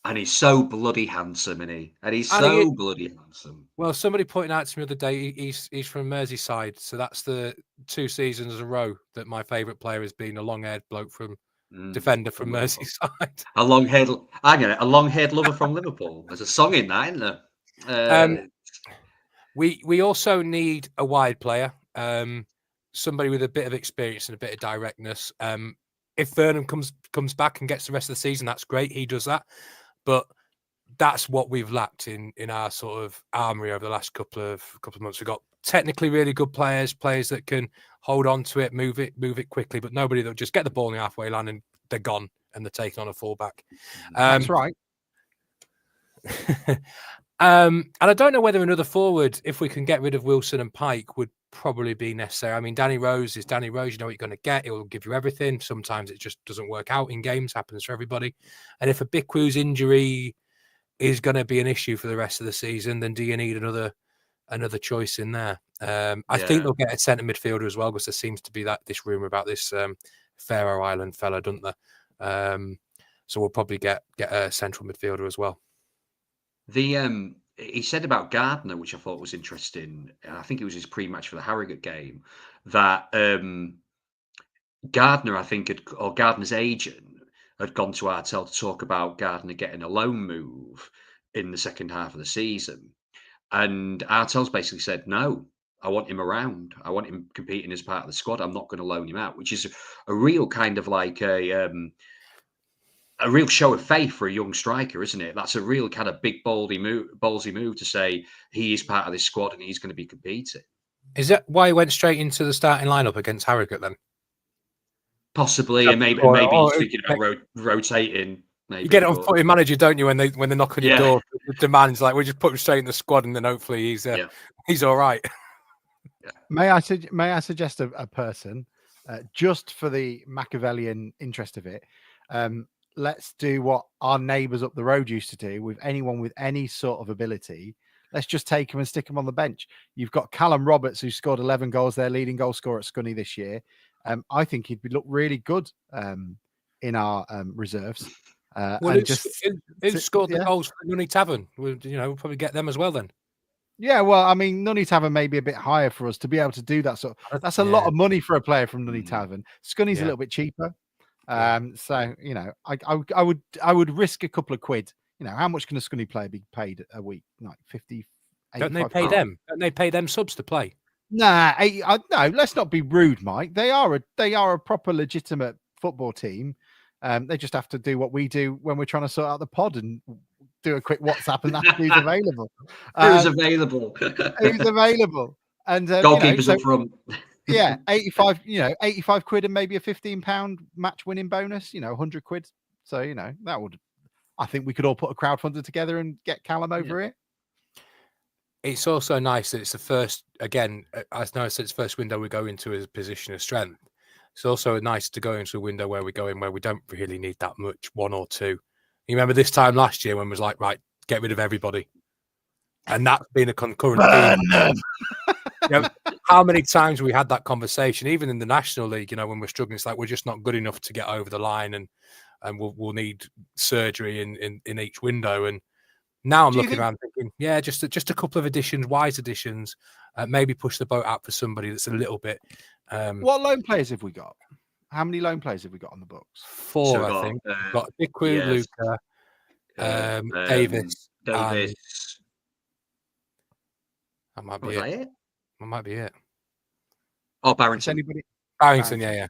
A: And he's so bloody handsome, isn't he? And he's so bloody handsome.
F: Well, somebody pointed out to me the other day, he's from Merseyside, so that's the 2 seasons in a row that my favourite player has been a long-haired bloke from defender from Merseyside.
A: A long-haired lover from Liverpool. There's a song in that, isn't there?
F: We also need a wide player, somebody with a bit of experience and a bit of directness. if Vernon comes back and gets the rest of the season, that's great. He does that, but that's what we've lacked in our sort of armory over the last couple of months. We've got technically really good players that can hold on to it, move it quickly, but nobody that'll just get the ball in the halfway line and they're gone and they're taking on a fullback.
E: That's right.
F: And I don't know whether another forward, if we can get rid of Wilson and Pike, would probably be necessary. I mean, Danny Rose is Danny Rose. You know what you're going to get. It will give you everything. Sometimes it just doesn't work out in games. Happens for everybody. And if a Bickwu's injury is going to be an issue for the rest of the season, then do you need another choice in there? I think they'll get a centre midfielder as well, because there seems to be this rumor about this Faroe Island fella, don't there? So we'll probably get a central midfielder as well.
A: He said about Gardner, which I thought was interesting. I think it was his pre-match for the Harrogate game, that Gardner, I think, or Gardner's agent had gone to Artel to talk about Gardner getting a loan move in the second half of the season. And Artel's basically said, no, I want him around. I want him competing as part of the squad. I'm not going to loan him out, which is a real kind of like a real show of faith for a young striker, isn't it? That's a real kind of big, ballsy move to say he is part of this squad and he's going to be competing.
F: Is that why he went straight into the starting lineup against Harrogate then?
A: Possibly, and maybe he's thinking about rotating. Maybe,
F: you get it on Footy Manager, don't you? When they knock on your door, the demands like we just put him straight in the squad, and then hopefully he's all right.
E: May I suggest a person, just for the Machiavellian interest of it? Let's do what our neighbours up the road used to do with anyone with any sort of ability. Let's just take him and stick him on the bench. You've got Callum Roberts, who scored 11 goals, their leading goal scorer at Scunny this year. I think he'd look really good in our reserves.
F: Who scored the goals for Nunny Tavern? We'll probably get them as well then.
E: Yeah, well, I mean, Nunny Tavern may be a bit higher for us to be able to do that. So that's a lot of money for a player from Nunny Tavern. Scunny's a little bit cheaper. So I would risk a couple of quid. How much can a Scunny player be paid a week? Like 50.
F: Don't they pay them? Don't they pay them subs to play?
E: Nah, no. Let's not be rude, Mike. They are a proper legitimate football team. They just have to do what we do when we're trying to sort out the pod and do a quick WhatsApp and that's who's available.
A: Who's available?
E: Who's available? And
A: goalkeepers up front.
E: Yeah, 85 quid and maybe a £15 match winning bonus. 100 quid. So that would. I think we could all put a crowdfunder together and get Callum over it.
F: It's also nice that it's the first, again, as Noah said, it's the first window we go into as a position of strength. It's also nice to go into a window where we go in where we don't really need that much, one or two. You remember this time last year when it was like, right, get rid of everybody. And that's been a concurrent theme. How many times we had that conversation, even in the National League, when we're struggling, it's like we're just not good enough to get over the line and we'll need surgery in each window. And now I'm looking around thinking, just a couple of additions, wise additions, maybe push the boat out for somebody that's a little bit.
E: What loan players have we got? How many loan players have we got on the books?
F: 4, I think. We've got Bickwoo, Luca, Davis. That might be it. That might be it.
A: Oh, Barrington.
F: Barrington, yeah.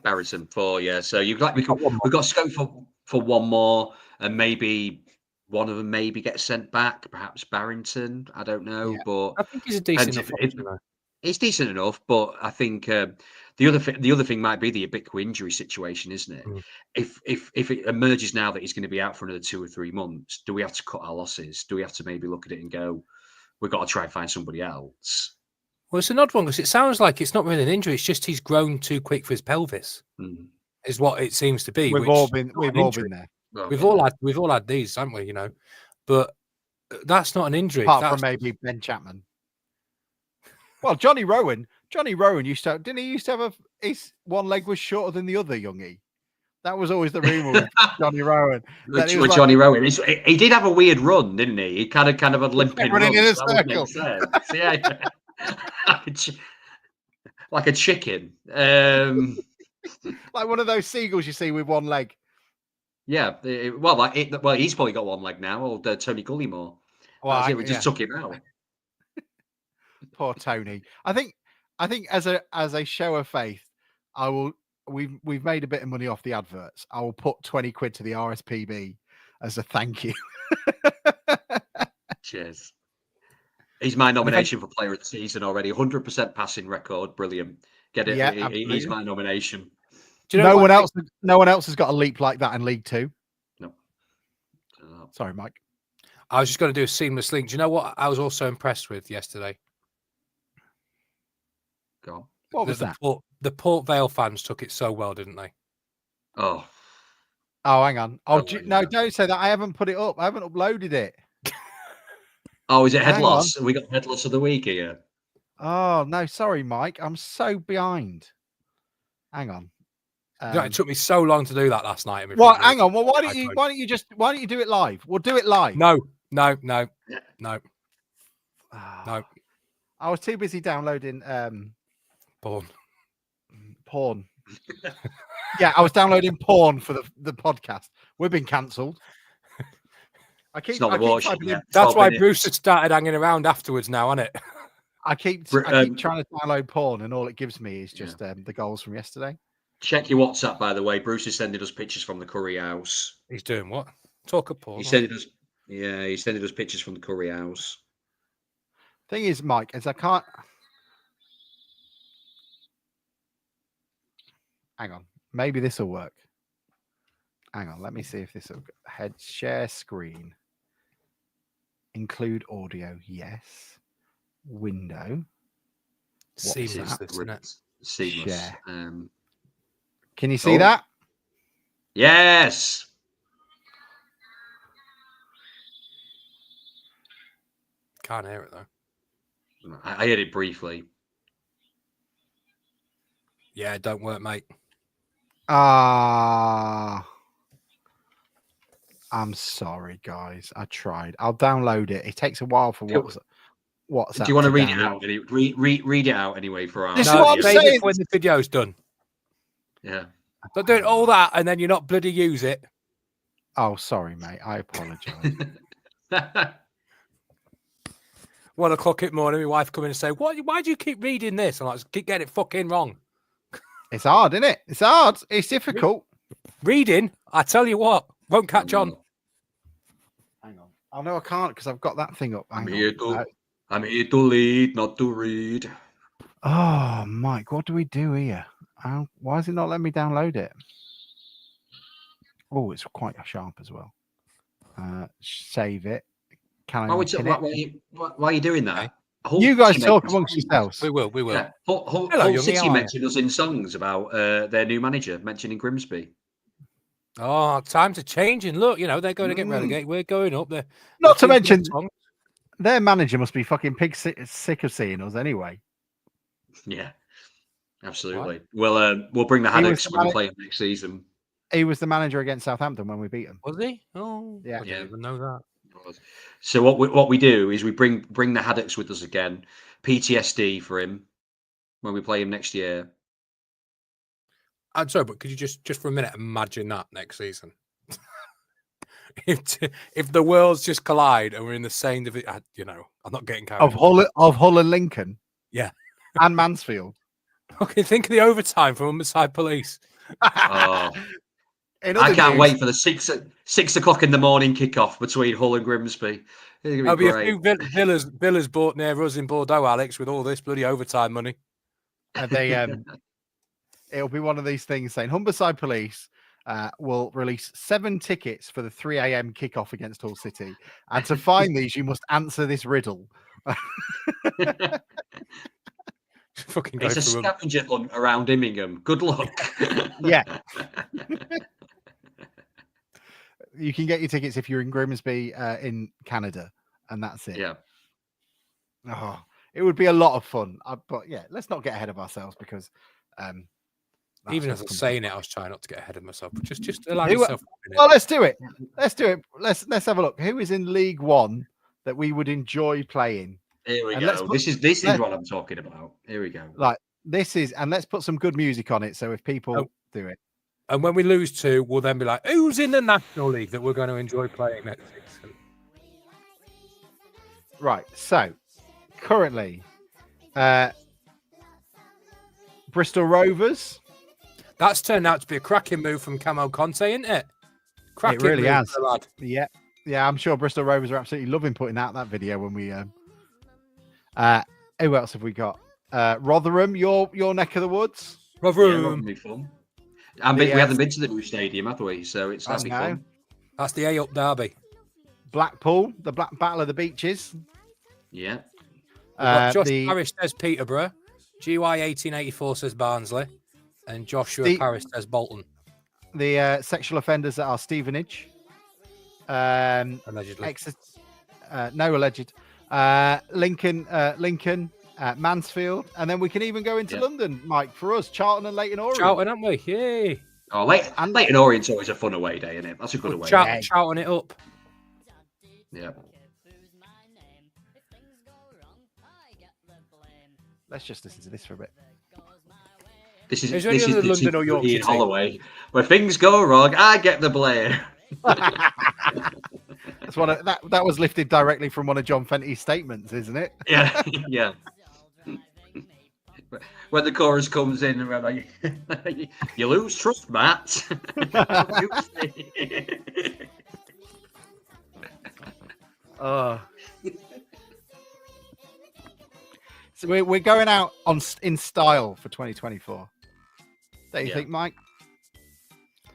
A: Barrington 4, yeah. So we've got scope for one more, and maybe one of them maybe gets sent back. Perhaps Barrington. I don't know, but
F: I think he's a decent enough.
A: It's decent enough, but I think the other thing might be the Ibiqua injury situation, isn't it? If it emerges now that he's going to be out for another 2 or 3 months, do we have to cut our losses? Do we have to maybe look at it and go, we've got to try and find somebody else?
F: Well, it's an odd one because it sounds like it's not really an injury. It's just he's grown too quick for his pelvis, is what it seems to be.
E: We've all been there.
F: We've all had these, haven't we? But that's not an injury.
E: Apart from maybe Ben Chapman. Well, Johnny Rowan used to have his one leg was shorter than the other, youngie. That was always the rumor with Johnny Rowan.
A: Johnny Rowan, he did have a weird run, didn't he? He kind of a limping
E: running
A: run.
E: In a circle.
A: Yeah. like a chicken.
E: Like one of those seagulls you see with one leg.
A: Yeah. Well, he's probably got one leg now, old Tony Gullymore.
E: Well,
A: we just took him out.
E: Poor Tony. I think as a show of faith, I will we've made a bit of money off the adverts. I will put 20 quid to the RSPB as a thank you.
A: Cheers. He's my nomination for Player of the Season already. 100% passing record. Brilliant. Get it?
E: Yeah,
A: He's my nomination.
F: Do you know
E: no one else has got a leap like that in League Two.
A: No.
E: Sorry, Mike.
F: I was just going to do a seamless link. Do you know what I was also impressed with yesterday?
A: Go on.
E: What was that?
F: The Port Vale fans took it so well, didn't they?
A: Oh,
E: hang on.
A: Oh,
E: No,
A: yeah.
E: don't say that. I haven't put it up. I haven't uploaded it.
A: Oh, is it head
E: Hang
A: loss? We got head loss of the week here.
E: Oh no, sorry, Mike. I'm so behind. Hang on.
F: It took me so long to do that last night.
E: Well, hang on. Well, why don't you do it live? We'll do it live.
F: No.
E: I was too busy downloading porn. Yeah, I was downloading porn for the podcast. We've been cancelled.
A: It's not the watch.
F: That's why Bruce has started hanging around afterwards now, isn't it?
E: I keep trying to download porn, and all it gives me is just the goals from yesterday.
A: Check your WhatsApp, by the way. Bruce is sending us pictures from the Curry House.
F: He's doing what? Talk of porn.
A: He's sending us pictures from the Curry House.
E: Thing is, Mike, is I can't. Hang on, maybe this will work. Hang on, let me see if this will head share screen. Include audio, window.
F: Seamless, isn't it?
A: Seamless.
E: Share. Can you see that?
A: Yes.
F: Can't hear it though.
A: I heard it briefly.
F: Yeah, it don't work, mate.
E: I'm sorry, guys. I tried. I'll download it. It takes a while for WhatsApp.
A: Do you want to read it out? Read it out anyway for our.
E: This is what I'm saying.
F: When the video's done.
A: Yeah.
F: Don't do all that and then you're not bloody use it.
E: Oh, sorry, mate. I apologize.
F: 1 o'clock in the morning, my wife come in and say, "Why do you keep reading this?" And I like, keep getting it fucking wrong.
E: It's hard, isn't it? It's hard. It's difficult.
F: Reading, I tell you what, won't catch on.
E: Hang on. Oh no, I can't because I've got that thing up.
A: I'm here to lead, not to read.
E: Oh, Mike, what do we do here? Why is it not letting me download it? Oh, it's quite sharp as well. Save it. Can I?
A: Why are you doing that?
E: You guys talk amongst yourselves.
F: We will.
A: Yeah. Hull City mentioned us in songs about their new manager, mentioning Grimsby.
F: Oh, times are changing. Look, they're going to get relegated. We're going up there.
E: Not to mention, their manager must be fucking sick of seeing us anyway.
A: Yeah, absolutely. Right. We'll bring the Haddocks when we play him next season.
E: He was the manager against Southampton when we beat them.
F: Was he? Oh,
E: yeah.
F: I didn't even know that.
A: So what we do is we bring the Haddocks with us again. PTSD for him when we play him next year.
F: I'm sorry, but could you just for a minute imagine that next season? if the worlds just collide and we're in the same division, I'm not getting carried
E: of Hull and Lincoln,
F: yeah,
E: and Mansfield.
F: Okay, think of the overtime from Humberside Police.
A: Oh. I can't wait for the 6 o'clock in the morning kickoff between Hull and Grimsby.
F: There'll be a few villas bought near us in Bordeaux, Alex, with all this bloody overtime money.
E: And it'll be one of these things saying Humberside Police will release 7 tickets for the 3 a.m. kickoff against Hull City. And to find these, you must answer this riddle.
A: It's a scavenger hunt around Immingham. Good luck.
E: Yeah. You can get your tickets if you're in Grimsby in Canada, and that's it.
A: Yeah.
E: Oh, it would be a lot of fun. But yeah, let's not get ahead of ourselves because
F: even as I was saying it, I was trying not to get ahead of myself. But just allow yourself.
E: Well, let's do it. Let's do it. Let's have a look. Who is in League One that we would enjoy playing?
A: Here we go. This is what I'm talking about. Here we go.
E: And let's put some good music on it. So if people do it.
F: And when we lose 2, we'll then be like, who's in the National League that we're going to enjoy playing next season?
E: Right. So currently, Bristol Rovers.
F: That's turned out to be a cracking move from Camo Conte, isn't it? Cracking
E: It really
F: move,
E: has.
F: lad.
E: Yeah, I'm sure Bristol Rovers are absolutely loving putting out that video when we. Who else have we got? Rotherham, your neck of the woods.
F: Rotherham.
A: That'll be fun. We haven't been to the new stadium, have we? So that'll be fun.
F: That's the A-up derby.
E: Blackpool, the Black Battle of the Beaches.
A: Yeah.
F: Josh Parrish says Peterborough. GY 1884 says Barnsley. And Joshua Parrish says Bolton.
E: The sexual offenders at our Stevenage.
F: Allegedly.
E: No alleged. Lincoln, Mansfield. And then we can even go into London, Mike, for us. Charlton and Leyton Orient.
F: Charlton, haven't we? Yay.
A: Oh, Leyton Orient's always a fun away day, isn't it? That's a good away day.
F: Charlton it up.
A: Yeah.
E: Let's just listen to this for a bit.
A: This is
F: London or Yorkshire
A: Ian Holloway. Where things go wrong, I get the blame.
E: That's that was lifted directly from one of John Fenty's statements, isn't it?
A: Yeah, yeah. When the chorus comes in, and we're like, you lose trust, Matt.
E: So we're going out in style for 2024. Don't you think, Mike?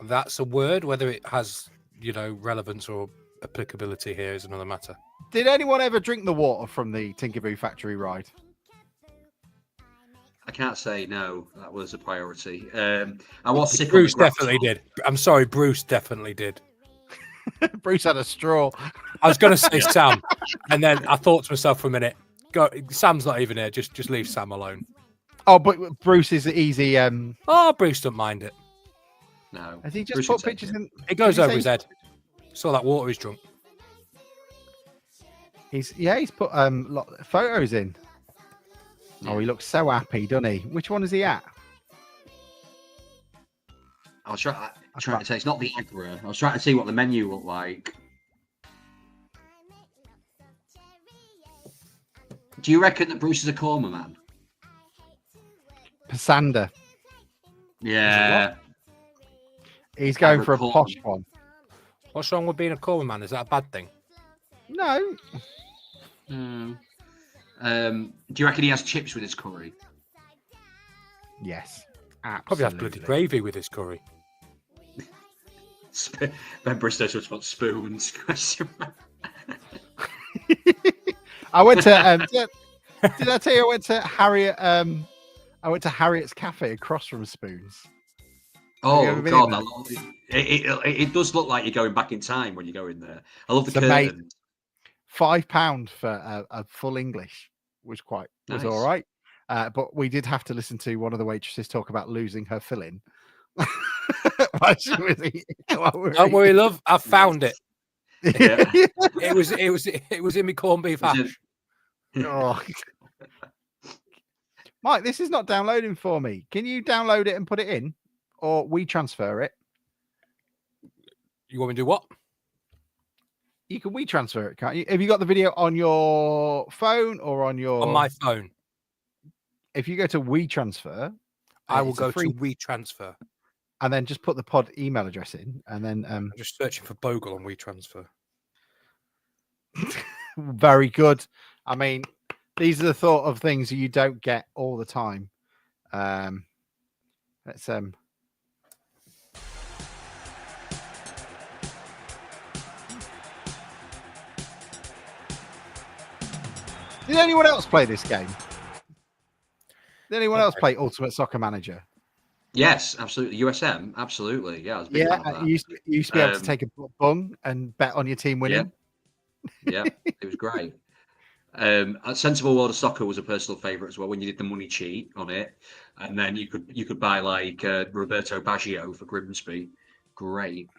F: That's a word. Whether it has, relevance or applicability here is another matter.
E: Did anyone ever drink the water from the Tinkerboo factory ride?
A: I can't say no. That was a priority. I was sick.
F: Bruce definitely did. I'm sorry, Bruce definitely did.
E: Bruce had a straw.
F: I was going to say Sam, and then I thought to myself for a minute, "Go, Sam's not even here. Just leave Sam alone."
E: Oh, but Bruce is easy.
F: Bruce don't mind it.
A: No.
E: Has he just
A: Bruce
E: put pictures in?
F: It goes over his head. Saw that water he's drunk.
E: He's put photos in. Yeah. Oh, he looks so happy, doesn't he? Which one is he at?
A: I was trying to say it's not the Agra. I was trying to see what the menu looked like. Do you reckon that Bruce is a Korma man?
E: Pasanda.
A: Yeah.
E: He's going for a posh one.
F: What's wrong with being a Korma man? Is that a bad thing?
E: No.
A: Do you reckon he has chips with his curry?
E: Yes. Absolutely.
F: Probably have bloody gravy with his curry.
A: Ben Bristow just wants spoons.
E: I went to. Did I tell you I went to Harriet? I went to Harriet's Cafe across from Spoons.
A: Oh God! It does look like you're going back in time when you go in there. I love the curtain.
E: £5 for a full English was
A: nice.
E: all right, but we did have to listen to one of the waitresses talk about losing her filling.
F: Don't worry, love. I found it.
A: Yeah.
F: It was in my corned beef hash.
E: Oh. Mike, this is not downloading for me. Can you download it and put it in, or we transfer it?
F: You want me to do what?
E: You can WeTransfer it, can't you? Have you got the video on your phone or on
F: my phone?
E: If you go to WeTransfer,
F: I will go to WeTransfer.
E: And then just put the pod email address in, and then
F: I'm just searching for Bogle on WeTransfer.
E: Very good. I mean, these are the sort of things you don't get all the time. Let's Did anyone else play this game? Did anyone else play Ultimate Soccer Manager?
A: Yes, absolutely. USM, absolutely. Yeah, I was
E: you used to be able to take a bung and bet on your team winning.
A: Yeah, it was great. Sensible World of Soccer was a personal favourite as well when you did the money cheat on it, and then you could buy like Roberto Baggio for Grimsby. Great.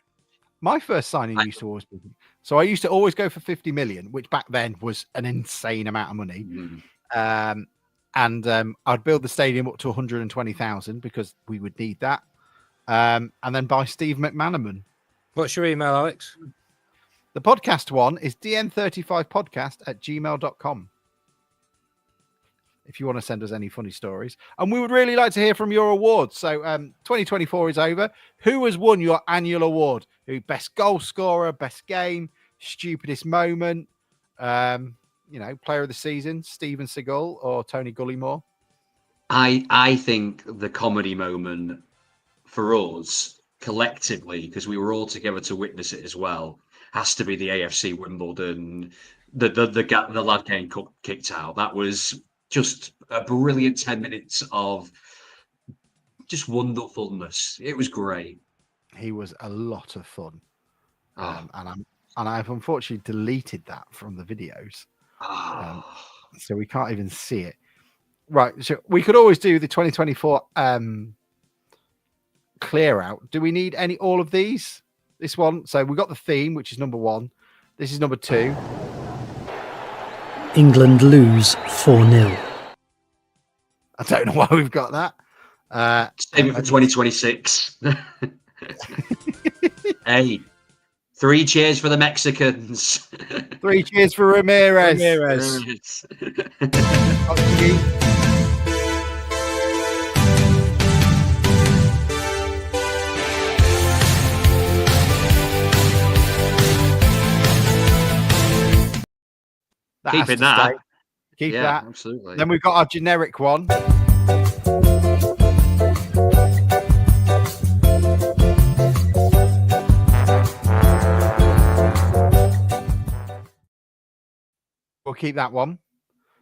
E: My first signing used to always be so I used to always go for 50 million, which back then was an insane amount of money. And I'd build the stadium up to 120,000 because we would need that. And then buy Steve McManaman.
F: What's your email, Alex?
E: The podcast one is dn35podcast@gmail.com. if you want to send us any funny stories. And we would really like to hear from your awards. So 2024 is over. Who has won your annual award? Who best goal scorer, best game, stupidest moment, player of the season, Steven Seagal or Tony Gullymore?
A: I think the comedy moment for us collectively, because we were all together to witness it as well, has to be the AFC Wimbledon, the lad getting kicked out. That was just a brilliant 10 minutes of just wonderfulness. It was great.
E: He was a lot of fun.
A: Oh.
E: And I've unfortunately deleted that from the videos. So we can't even see it. Right. So we could always do the 2024 clear out. Do we need all of these? This one. So we got the theme, which is number 1. This is number 2.
H: England lose 4-0.
E: I don't know why we've got that.
A: Save it for 2026. Hey, 3 cheers for the Mexicans.
E: 3 cheers for Ramirez.
A: Keeping that.
E: Keep that.
A: Absolutely.
E: Then we've got our generic one. We'll keep that one.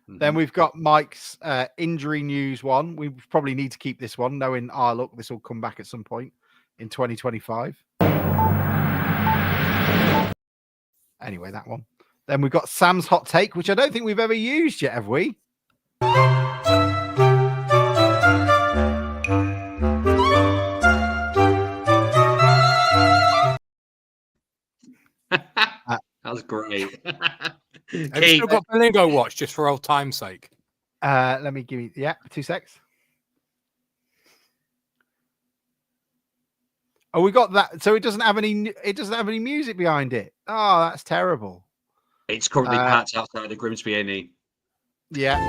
E: Mm-hmm. Then we've got Mike's injury news one. We probably need to keep this one, knowing look, this will come back at some point in 2025. Anyway, that one. Then we've got Sam's hot take, which I don't think we've ever used yet, have we?
A: That was great.
F: Have you still got Belingo watch just for old time's sake?
E: Let me give you 2 secs. Oh, we got that. So it doesn't have any music behind it. Oh, that's terrible.
A: It's currently packed outside of Grimsby, A&E.
E: Yeah.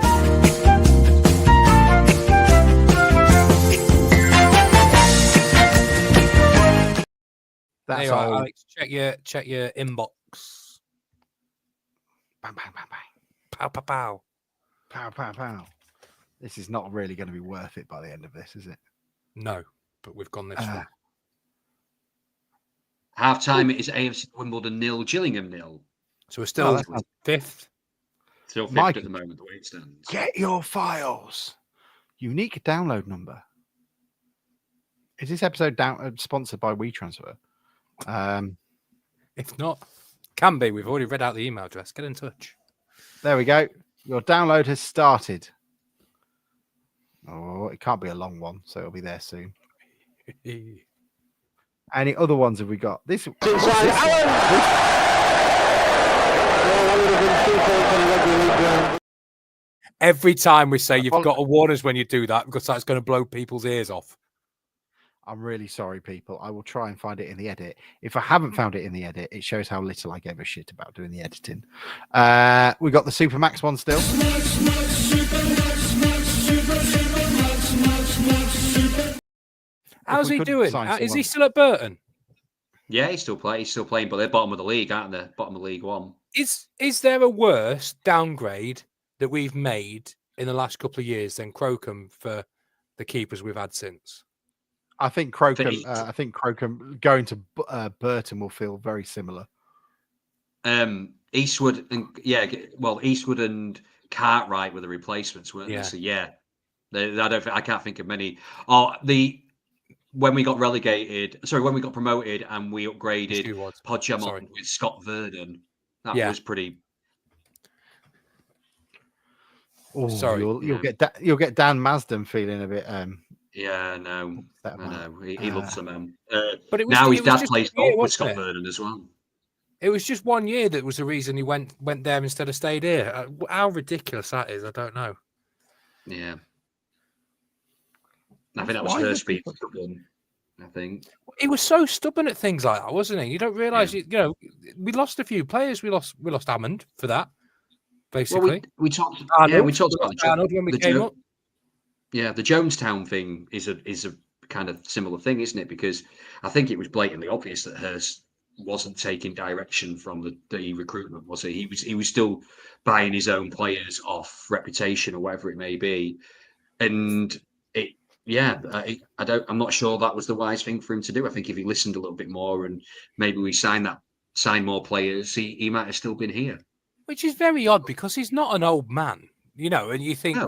E: That's all.
F: Alex, check your inbox.
E: Bang, bang, bang, bang.
F: Pow, pow, pow.
E: Pow, pow, pow. This is not really going to be worth it by the end of this, is it?
F: No, but we've gone this far.
A: Half time it is AFC Wimbledon 0, Gillingham 0.
F: So we're still 5th.
A: Still 5th at the moment, the way it stands.
E: Get your files. Unique download number. Is this episode sponsored by WeTransfer?
F: If not, can be. We've already read out the email address. Get in touch.
E: There we go. Your download has started. Oh, it can't be a long one, so it'll be there soon. Any other ones have we got? This.
F: Every time we say you've got to warn us when you do that, because that's going to blow people's ears off.
E: I'm really sorry, people. I will try and find it in the edit. If I haven't found it in the edit, it shows how little I gave a shit about doing the editing. We got the Supermax one still.
F: How's he doing? Is he still at Burton?
A: Yeah, he's still playing, but they're bottom of the league, aren't they? Bottom of League One.
F: Is there a worse downgrade that we've made in the last couple of years than Crocombe for the keepers we've had since?
E: I think Crocombe going to Burton will feel very similar.
A: Eastwood and Cartwright were the replacements, weren't they? So I can't think of many. When we got promoted and we upgraded Podjam with Scott Verdon, that was pretty.
E: Oh, sorry, you'll get Dan Masden feeling a bit.
A: Yeah, no, I know. He loves them.
F: But
A: now his dad plays golf with Scott Verdon as well.
F: It was just 1 year that was the reason he went there instead of stayed here. How ridiculous that is, I don't know.
A: Yeah. I think that was her speed stubborn. I think
F: he was so stubborn at things like that, wasn't he? You don't realise, we lost a few players. We lost Hammond for that. basically.
A: Well, we talked.
F: Arnold,
A: We talked about
F: Arnold when we came up.
A: Yeah, the Jonestown thing is a kind of similar thing, isn't it? Because I think it was blatantly obvious that Hurst wasn't taking direction from the recruitment, was he? He was still buying his own players off reputation or whatever it may be, and I'm not sure that was the wise thing for him to do. I think if he listened a little bit more and maybe we signed more players, he might have still been here.
F: Which is very odd because he's not an old man, and you think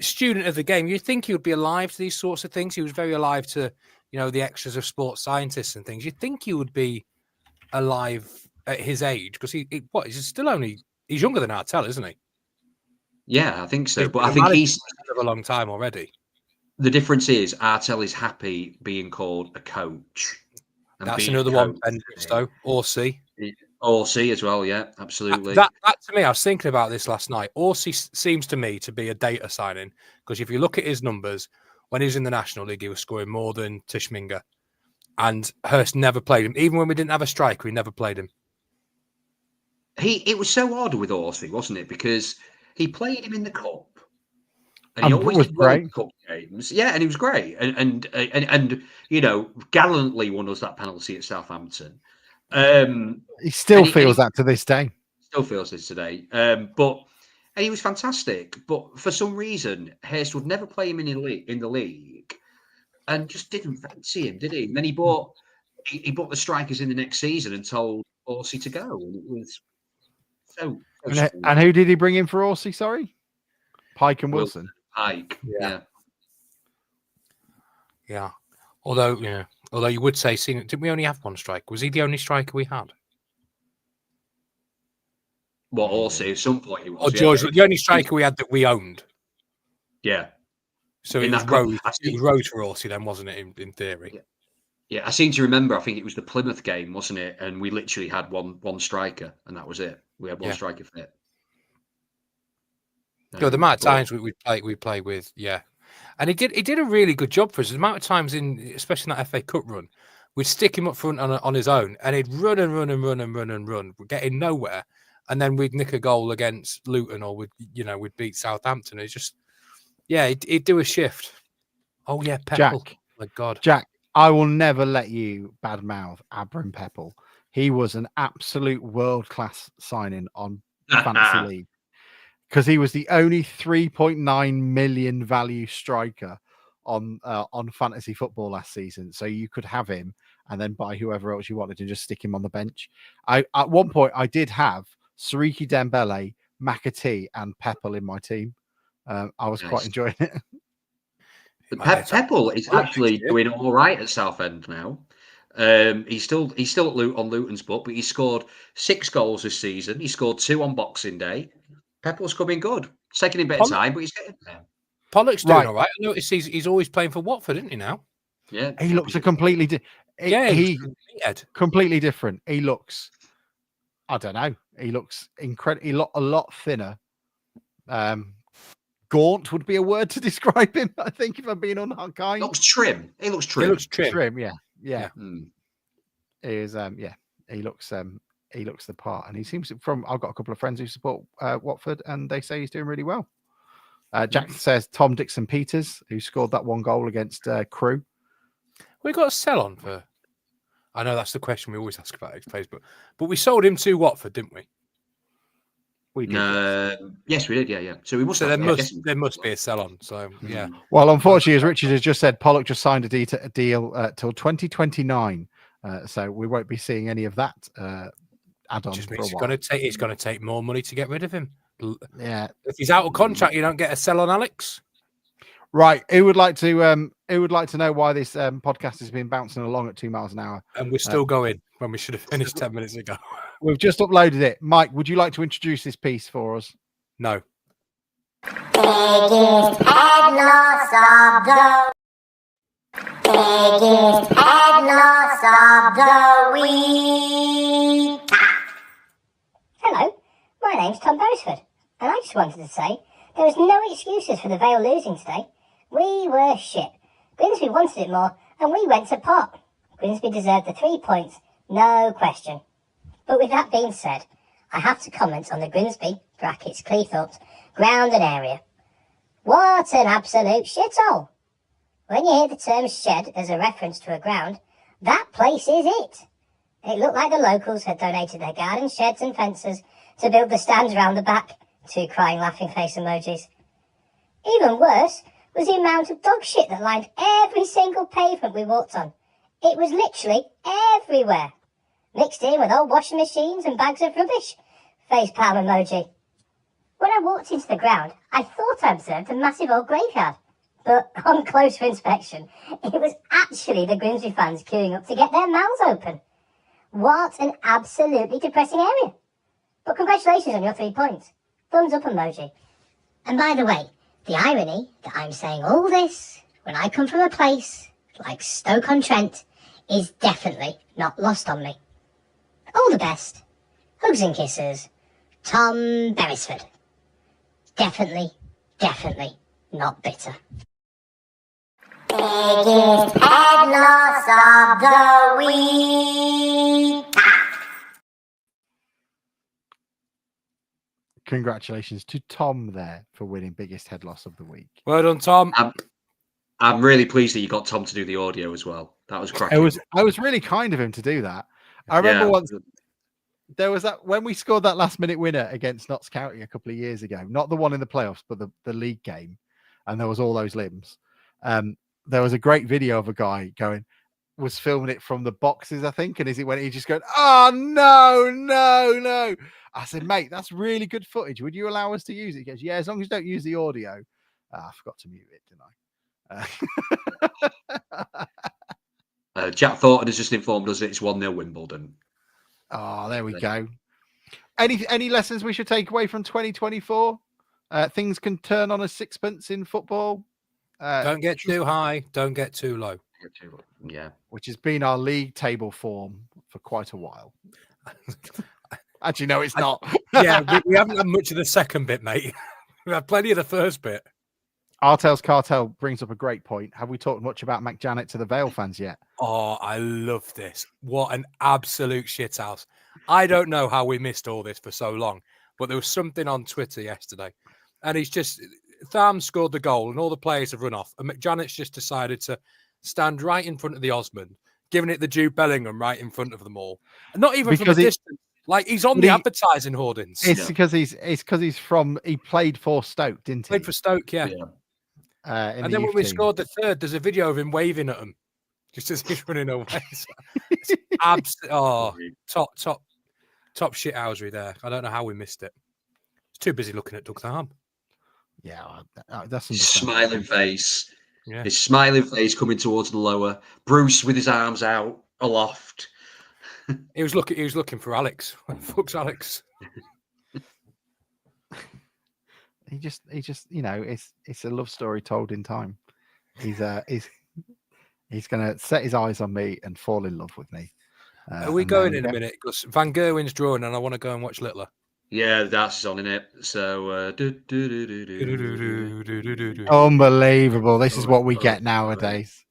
F: student of the game, you'd think he would be alive to these sorts of things. He was very alive to, the extras of sports scientists and things. You'd think he would be alive at his age because he's younger than Artell, isn't he?
A: Yeah, I think so.
F: He's
A: but I think he's
F: a long time already.
A: The difference is Artell is happy being called a coach.
F: That's another one. Though, Orsi
A: as well. Yeah, absolutely.
F: That to me, I was thinking about this last night. Orsi seems to me to be a data signing because if you look at his numbers, when he was in the National League, he was scoring more than Tishminga. And Hurst never played him. Even when we didn't have a striker, we never played him.
A: It was so odd with Orsi, wasn't it? Because he played him in the cup, and he always
E: was
A: did
E: great.
A: cup games. Yeah, and he was great, and gallantly won us that penalty at Southampton.
E: He still feels that to this day.
A: Still feels this today. And he was fantastic. But for some reason, Hurst would never play him in the league. And just didn't fancy him, did he? And then he bought the strikers in the next season and told Orsi to go. And it was so
E: and who did he bring in for Orsi? Sorry, Pike and Wilson.
A: Pike,
F: yeah. Although you would say, didn't we only have one striker? Was he the only striker we had?
A: Well, Orsi at some point he was.
F: George, the only striker we had that we owned.
A: Yeah.
F: So it was Rose for Orsi then, wasn't it, in theory?
A: Yeah, I seem to remember, I think it was the Plymouth game, wasn't it? And we literally had one striker, and that was it. We had one striker fit.
F: The amount of times we play with, and he did a really good job for us. The amount of times especially in that FA Cup run, we'd stick him up front on his own, and he'd run and run and run and run and run, getting nowhere, and then we'd nick a goal against Luton or we'd beat Southampton. It's just. Yeah, he'd do a shift. Oh, yeah, Peppel.
E: Jack.
F: Oh, my God.
E: Jack, I will never let you badmouth Abram Peppel. He was an absolute world-class signing on Fantasy League because he was the only 3.9 million value striker on Fantasy Football last season. So you could have him and then buy whoever else you wanted and just stick him on the bench. At one point, I did have Sariki Dembele, McAtee, and Peppel in my team. I was quite enjoying it.
A: Peppel is actually doing all right at Southend now. He's still on Luton's book, but he scored 6 goals this season. He scored 2 on Boxing Day. Peppel's coming good. It's taking him a bit of time, but he's getting there.
F: Pollock's doing all right. I noticed he's always playing for Watford, isn't he now?
A: Yeah,
E: he looks completely completely different. He looks, I don't know. He looks incredible. A lot thinner. Gaunt would be a word to describe him, I think, if I'm being unkind.
A: He looks trim.
F: He looks trim.
E: Yeah. He is. He looks the part, and he seems I've got a couple of friends who support Watford, and they say he's doing really well. Jack says Tom Dixon Peters, who scored that 1 goal against Crewe.
F: We got a sell on for. I know that's the question we always ask about Facebook, but we sold him to Watford, didn't we?
E: We did.
A: Yes, we did. Yeah. So we must.
F: So there must be a sell on. So yeah.
E: Well, unfortunately, as Richard has just said, Pollock just signed a deal till 2029. So we won't be seeing any of that add-on.
F: Just means it's going to take more money to get rid of him.
E: Yeah.
F: If he's out of contract, you don't get a sell on Alex.
E: Right. Who would like to know why this podcast has been bouncing along at 2 miles an hour?
F: And we're still going when we should have finished 10 minutes ago.
E: We've just uploaded it. Mike, would you like to introduce this piece for us?
F: No.
I: Biggest head loss of the week. Hello, my name's Tom Beresford, and I just wanted to say there was no excuses for the Vale losing today. We were shit. Grimsby wanted it more, and we went to pot. Grimsby deserved the 3 points, no question. But with that being said, I have to comment on the Grimsby (Cleethorpes) ground and area. What an absolute shithole! When you hear the term shed as a reference to a ground, that place is it. It looked like the locals had donated their garden sheds and fences to build the stands round the back. 2 crying laughing face emojis. Even worse was the amount of dog shit that lined every single pavement we walked on. It was literally everywhere. Mixed in with old washing machines and bags of rubbish. Facepalm emoji. When I walked into the ground, I thought I observed a massive old graveyard. But on closer inspection, it was actually the Grimsby fans queuing up to get their mouths open. What an absolutely depressing area. But congratulations on your 3 points. Thumbs up emoji. And by the way, the irony that I'm saying all this when I come from a place like Stoke-on-Trent is definitely not lost on me. All the best. Hugs and kisses. Tom Beresford. Definitely not bitter. Biggest head loss of the week.
E: Congratulations to Tom there for winning biggest head loss of the week.
F: Well done, Tom.
A: I'm really pleased that you got Tom to do the audio as well. That was cracking.
E: I was really kind of him to do that. I remember once there was that when we scored that last minute winner against Notts County a couple of years ago, not the one in the playoffs, but the league game, and there was all those limbs. There was a great video of a guy was filming it from the boxes, I think, and as he went, he just going, "Oh no!" I said, "Mate, that's really good footage. Would you allow us to use it?" He goes, "Yeah, as long as you don't use the audio." I forgot to mute it, didn't I?
A: Jack Thornton has just informed us that it's 1-0 Wimbledon.
E: Oh, there we go. Any lessons we should take away from 2024? Things can turn on a sixpence in football.
F: Don't get too high. Don't get too low.
A: Yeah.
E: Which has been our league table form for quite a while. Actually, no, it's not.
F: Yeah, we haven't had much of the second bit, mate. We've had plenty of the first bit.
E: Artel's Cartel brings up a great point. Have we talked much about Mac Janet to the Vale fans yet?
F: Oh, I love this. What an absolute shithouse. I don't know how we missed all this for so long, but there was something on Twitter yesterday. And he's just, Tham scored the goal and all the players have run off. And McJanet's just decided to stand right in front of the Osmond, giving it the Jude Bellingham right in front of them all. And not even from a distance. Like he's on the advertising hoardings.
E: It's because he played for Stoke, didn't he?
F: Played for Stoke, yeah. And then when we scored the third, there's a video of him waving at him just as he's running away. Top shithousery there. I don't know how we missed it. It's too busy looking at Doug Tham.
E: Yeah, that's
A: his smiling face.
F: Yeah.
A: His smiling face coming towards the lower. Bruce with his arms out aloft.
F: He was looking for Alex. Fuck's Alex.
E: He just, it's a love story told in time. He's gonna set his eyes on me and fall in love with me.
F: Are we going in a minute? Because Van Gerwen's drawing, and I want to go and watch Littler.
A: Yeah, that's on in it. So,
E: unbelievable. This is what we get nowadays.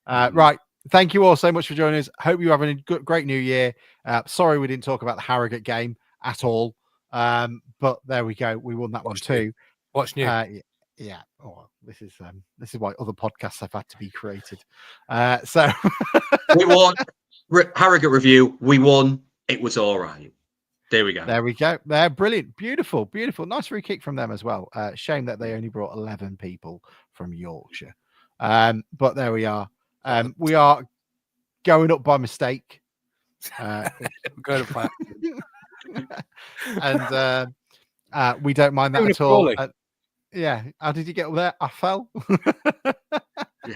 E: Right. Thank you all so much for joining us. Hope you're having a great new year. Sorry we didn't talk about the Harrogate game at all. But there we go. We won that one too.
F: What's new?
E: Yeah. Oh, this is why other podcasts have had to be created. So
A: we won. Harrogate review. We won. It was all right. There we go.
E: There we go. They're brilliant. Beautiful. Nice free kick from them as well. Shame that they only brought 11 people from Yorkshire. But there we are. We are going up by mistake.
F: Going up
E: and we don't mind that at all. Yeah. How did you get up there? I fell.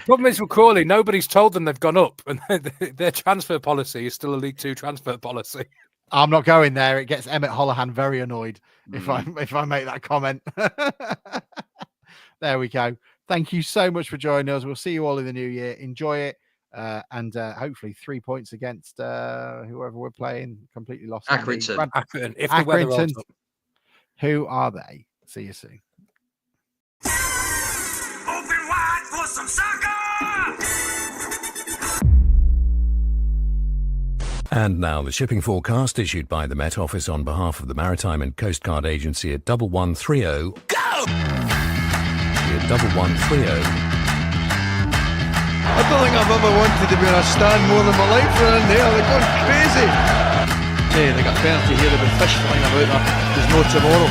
F: Problem is with Crawley, nobody's told them they've gone up, and their transfer policy is still a League Two transfer policy.
E: I'm not going there. It gets Emmett Holohan very annoyed if I make that comment. There we go. Thank you so much for joining us. We'll see you all in the new year. Enjoy it. And hopefully 3 points against whoever we're playing. Completely lost.
F: Accrington. If the
E: Accrington.
F: weather holds up.
E: Who are they? See you soon.
D: Open wide for some soccer!
B: And now the shipping forecast issued by the Met Office on behalf of the Maritime and Coast Guard Agency at 1130. Go! At 1130.
C: I don't think I've ever wanted to be on a stand more than my life around there. They're going crazy. Hey, they got penalty here. There'll be fish flying about there. There's no tomorrow.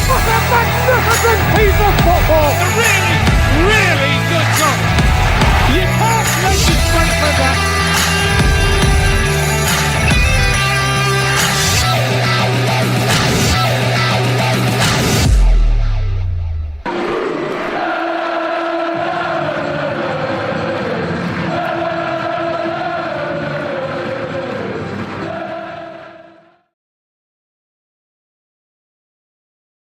D: What a magnificent piece of football! A really